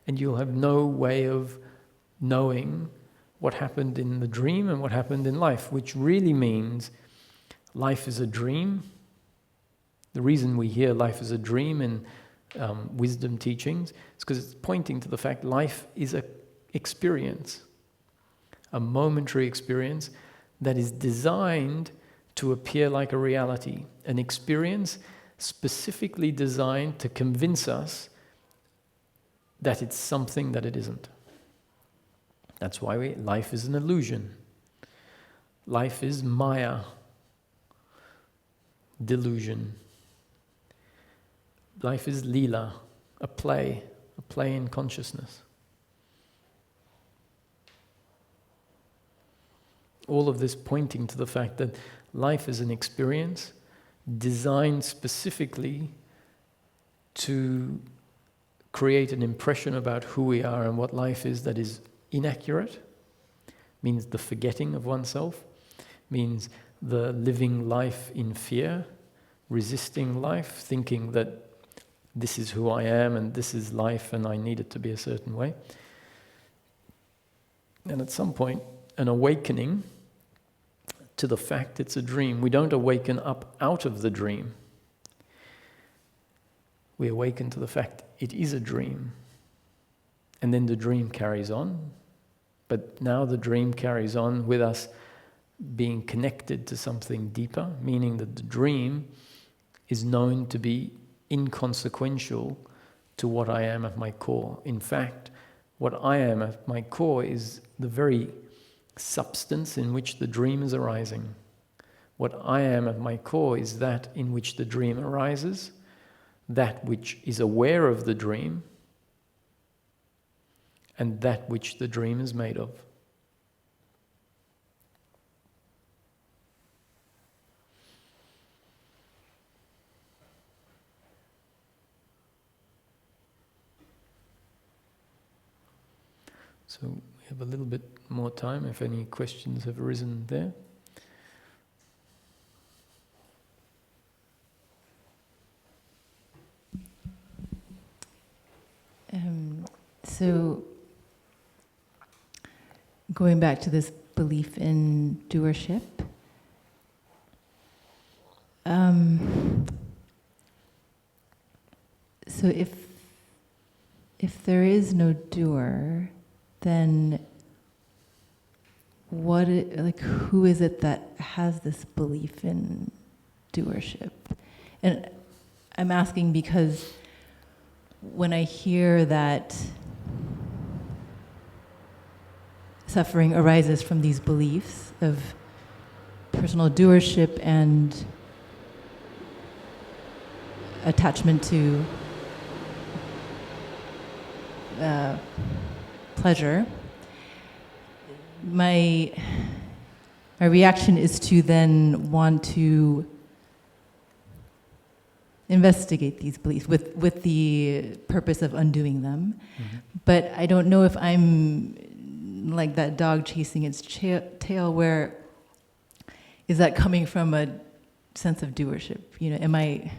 Speaker 1: And you'll have no way of knowing what happened in the dream and what happened in life, which really means life is a dream. The reason we hear life is a dream in wisdom teachings is because it's pointing to the fact life is an experience, a momentary experience that is designed to appear like a reality, an experience specifically designed to convince us that it's something that it isn't. That's why life is an illusion. Life is Maya. delusion. Life is Lila, a play in consciousness. All of this pointing to the fact that life is an experience designed specifically to create an impression about who we are and what life is that is inaccurate, means the forgetting of oneself, means the living life in fear, resisting life, thinking that this is who I am and this is life and I need it to be a certain way. And at some point, an awakening to the fact it's a dream. We don't awaken up out of the dream. We awaken to the fact it is a dream. And then the dream carries on. But now the dream carries on with us being connected to something deeper, meaning that the dream is known to be inconsequential to what I am at my core. In fact, what I am at my core is the very substance in which the dream is arising. What I am at my core is that in which the dream arises, that which is aware of the dream, and that which the dream is made of. So we have a little bit more time if any questions have arisen there.
Speaker 3: So going back to this belief in doership, so if there is no doer, then who is it that has this belief in doership? And I'm asking because when I hear that suffering arises from these beliefs of personal doership and attachment to pleasure, my reaction is to then want to investigate these beliefs with the purpose of undoing them. Mm-hmm. But I don't know if I'm like that dog chasing its tail, where is that coming from a sense of doership? You know, am I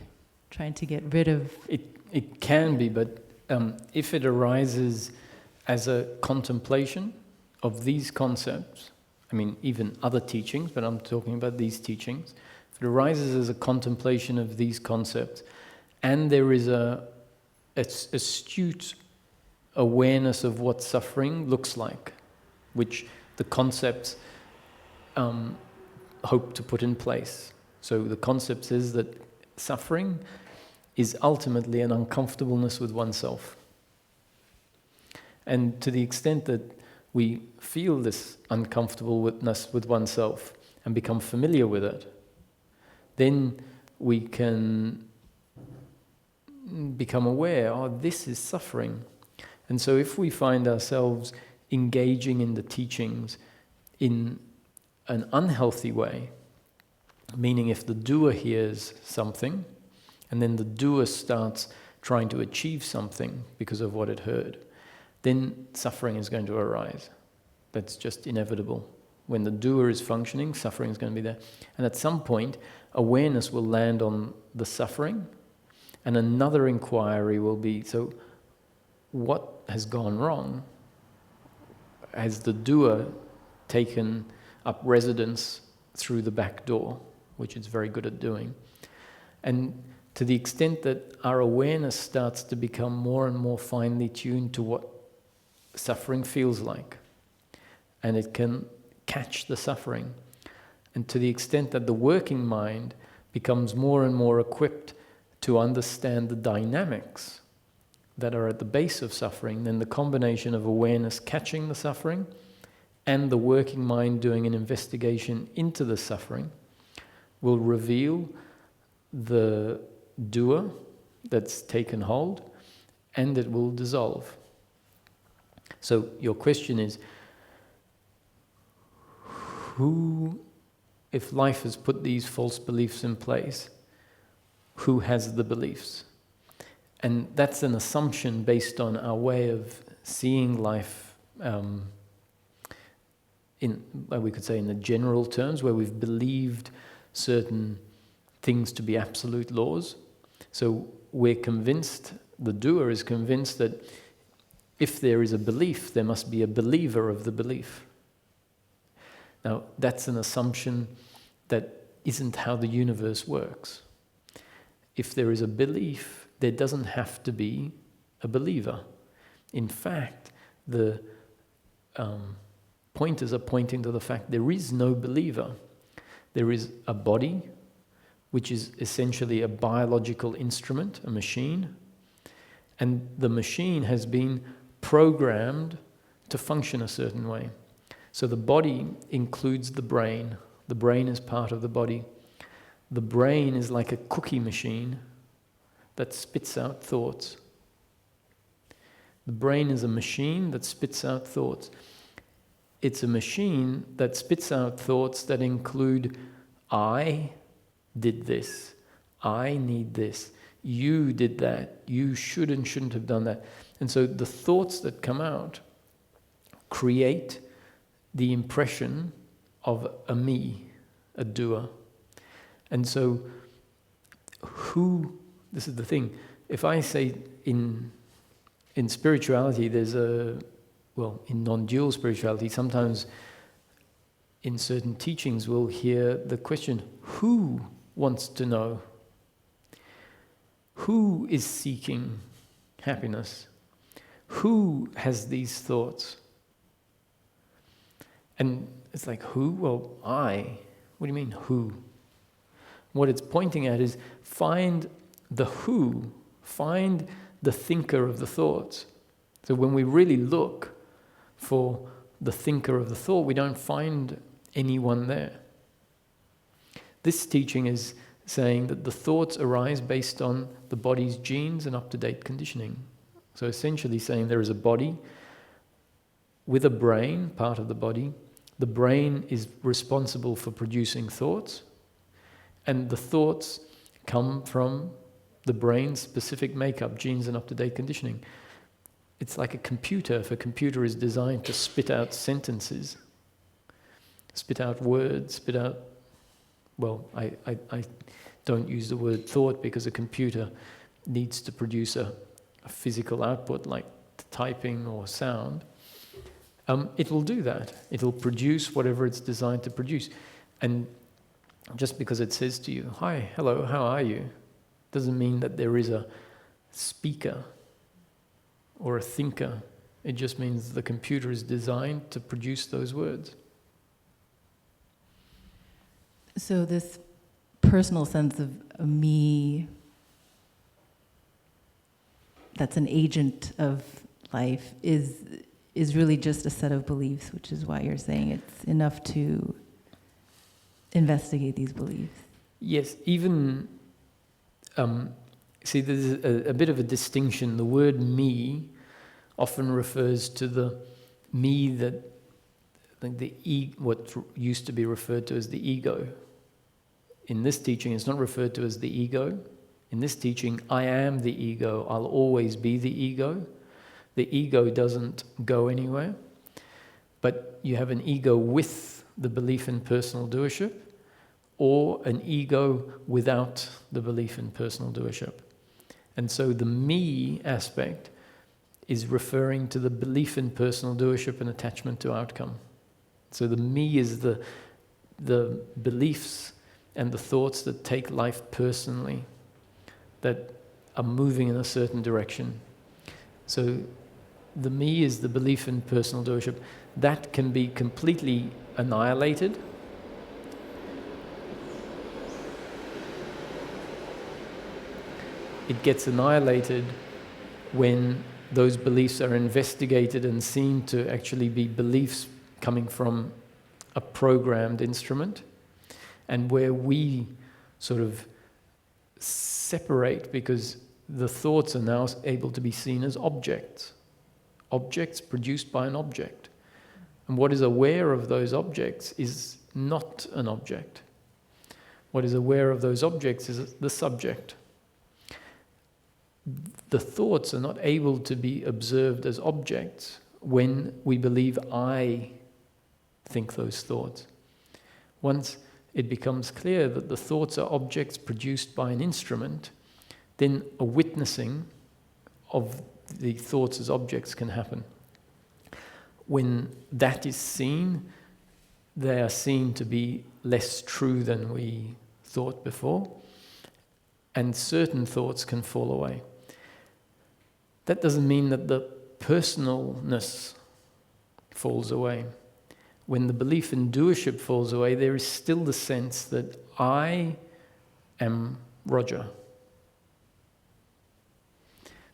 Speaker 3: trying to get rid of...
Speaker 1: It can be, but if it arises as a contemplation of these concepts, I mean, even other teachings, but I'm talking about these teachings, if it arises as a contemplation of these concepts, and there is a astute awareness of what suffering looks like, which the concepts hope to put in place. So the concept is that suffering is ultimately an uncomfortableness with oneself. And to the extent that we feel this uncomfortableness with oneself and become familiar with it, then we can become aware, this is suffering. And so if we find ourselves engaging in the teachings in an unhealthy way, meaning if the doer hears something, and then the doer starts trying to achieve something because of what it heard, then suffering is going to arise. That's just inevitable. When the doer is functioning, suffering is going to be there. And at some point, awareness will land on the suffering, and another inquiry will be, so what has gone wrong? Has the doer taken up residence through the back door, which it's very good at doing? And to the extent that our awareness starts to become more and more finely tuned to what suffering feels like, and it can catch the suffering, and to the extent that the working mind becomes more and more equipped to understand the dynamics that are at the base of suffering, then the combination of awareness catching the suffering and the working mind doing an investigation into the suffering will reveal the doer that's taken hold, and it will dissolve. So your question is, who, if life has put these false beliefs in place, who has the beliefs? And that's an assumption based on our way of seeing life in, we could say in the general terms, where we've believed certain things to be absolute laws. So we're convinced, the doer is convinced that if there is a belief, there must be a believer of the belief. Now, that's an assumption that isn't how the universe works. If there is a belief, there doesn't have to be a believer. In fact, the pointers are pointing to the fact there is no believer. There is a body, which is essentially a biological instrument, a machine, and the machine has been programmed to function a certain way. So the body includes the brain. The brain is part of the body. The brain is like a cookie machine that spits out thoughts. The brain is a machine that spits out thoughts. It's a machine that spits out thoughts that include, I did this, I need this, you did that, you should and shouldn't have done that. And so the thoughts that come out create the impression of a me, a doer. And so this is the thing, if I say in spirituality there's in non-dual spirituality, sometimes in certain teachings we'll hear the question, who wants to know? Who is seeking happiness? Who has these thoughts? And it's like, who? Well, I. What do you mean, who? What it's pointing at is find the who, find the thinker of the thoughts. So when we really look for the thinker of the thought, we don't find anyone there. This teaching is saying that the thoughts arise based on the body's genes and up-to-date conditioning. So essentially saying there is a body with a brain, part of the body. The brain is responsible for producing thoughts, and the thoughts come from the brain's specific makeup, genes and up-to-date conditioning. It's like a computer. If a computer is designed to spit out sentences, spit out words, spit out... Well, I don't use the word thought because a computer needs to produce a physical output like typing or sound. It will do that. It will produce whatever it's designed to produce. And just because it says to you, hi, hello, how are you? Doesn't mean that there is a speaker or a thinker. It just means the computer is designed to produce those words.
Speaker 3: So this personal sense of a me that's an agent of life is really just a set of beliefs, which is why you're saying it's enough to investigate these beliefs.
Speaker 1: Yes, even, see, there's a bit of a distinction. The word me often refers to the me that, what used to be referred to as the ego. In this teaching, it's not referred to as the ego. In this teaching, I am the ego. I'll always be the ego. The ego doesn't go anywhere. But you have an ego with the belief in personal doership, or an ego without the belief in personal doership. And so the me aspect is referring to the belief in personal doership and attachment to outcome. So the me is the beliefs and the thoughts that take life personally, that are moving in a certain direction. So the me is the belief in personal doership. That can be completely annihilated. It gets annihilated when those beliefs are investigated and seen to actually be beliefs coming from a programmed instrument, and where we sort of separate because the thoughts are now able to be seen as objects. Objects produced by an object. And what is aware of those objects is not an object. What is aware of those objects is the subject. The thoughts are not able to be observed as objects when we believe I think those thoughts. Once it becomes clear that the thoughts are objects produced by an instrument, then a witnessing of the thoughts as objects can happen. When that is seen, they are seen to be less true than we thought before, and certain thoughts can fall away. That doesn't mean that the personalness falls away. When the belief in doership falls away, there is still the sense that I am Roger.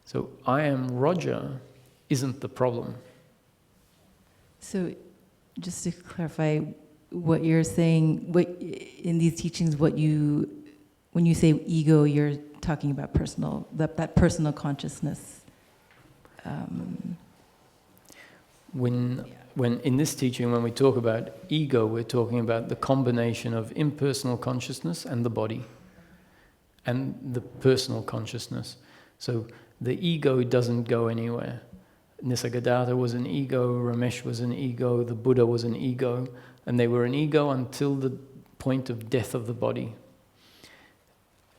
Speaker 1: So I am Roger isn't the problem.
Speaker 3: So just to clarify what you're saying, what in these teachings, when you say ego, you're talking about personal, that personal consciousness.
Speaker 1: When in this teaching, when we talk about ego, we're talking about the combination of impersonal consciousness and the body, and the personal consciousness. So the ego doesn't go anywhere. Nisargadatta was an ego, Ramesh was an ego, the Buddha was an ego, and they were an ego until the point of death of the body.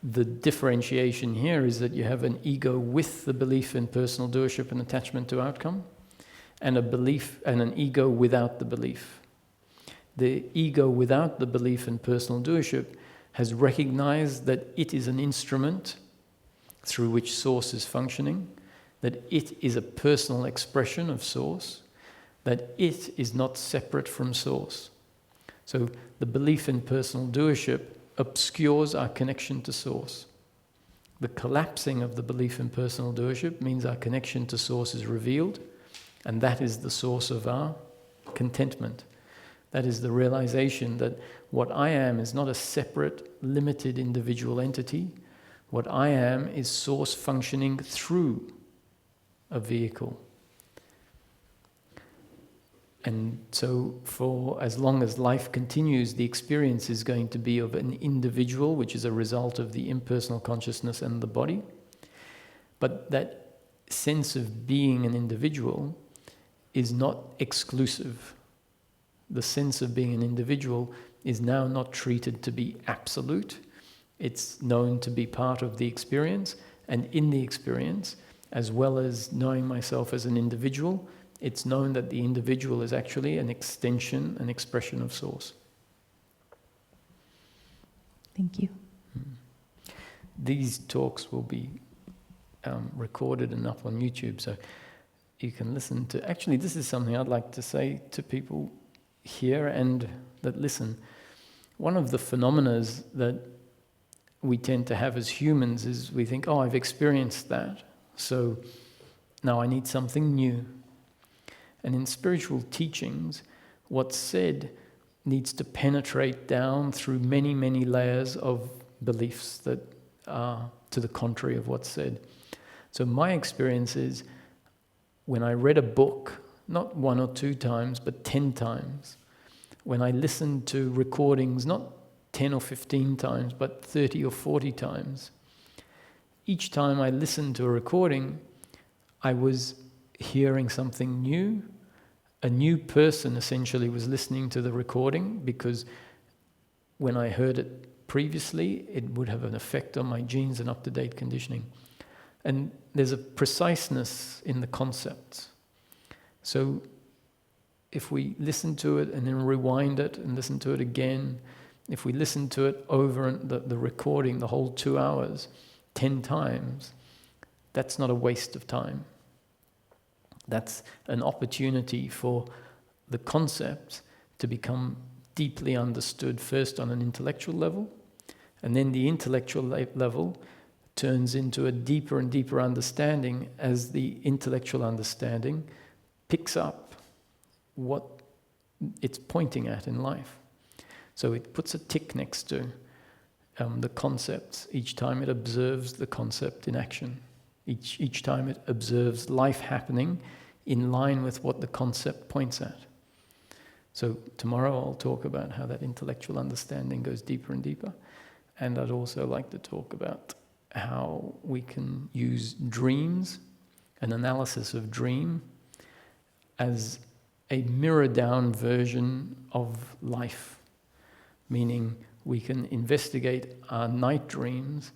Speaker 1: The differentiation here is that you have an ego with the belief in personal doership and attachment to outcome, and a belief and an ego without the belief. The ego without the belief in personal doership has recognized that it is an instrument through which Source is functioning, that it is a personal expression of Source, that it is not separate from Source. So the belief in personal doership obscures our connection to Source. The collapsing of the belief in personal doership means our connection to Source is revealed, and that is the source of our contentment. That is the realization that what I am is not a separate, limited individual entity. What I am is Source functioning through a vehicle. And so for as long as life continues, the experience is going to be of an individual, which is a result of the impersonal consciousness and the body. But that sense of being an individual is not exclusive. The sense of being an individual is now not treated to be absolute. It's known to be part of the experience, and in the experience, as well as knowing myself as an individual, it's known that the individual is actually an extension, an expression of Source.
Speaker 3: Thank you.
Speaker 1: These talks will be recorded and up on YouTube, so you can listen to... Actually, this is something I'd like to say to people here and that listen. One of the phenomena that we tend to have as humans is we think, oh, I've experienced that, so now I need something new. And in spiritual teachings, what's said needs to penetrate down through many, many layers of beliefs that are to the contrary of what's said. So my experience is, when I read a book, not 1 or 2 times, but 10 times, when I listened to recordings, not 10 or 15 times, but 30 or 40 times, each time I listened to a recording, I was hearing something new. A new person essentially was listening to the recording, because when I heard it previously, it would have an effect on my genes and up-to-date conditioning. And there's a preciseness in the concepts. So if we listen to it and then rewind it and listen to it again, if we listen to it over the recording, the whole 2 hours, 10 times, that's not a waste of time. That's an opportunity for the concept to become deeply understood, first on an intellectual level, and then the intellectual level turns into a deeper and deeper understanding as the intellectual understanding picks up what it's pointing at in life. So it puts a tick next to the concepts, each time it observes the concept in action. Each time it observes life happening in line with what the concept points at. So tomorrow I'll talk about how that intellectual understanding goes deeper and deeper. And I'd also like to talk about how we can use dreams, an analysis of dream, as a mirror-down version of life. Meaning we can investigate our night dreams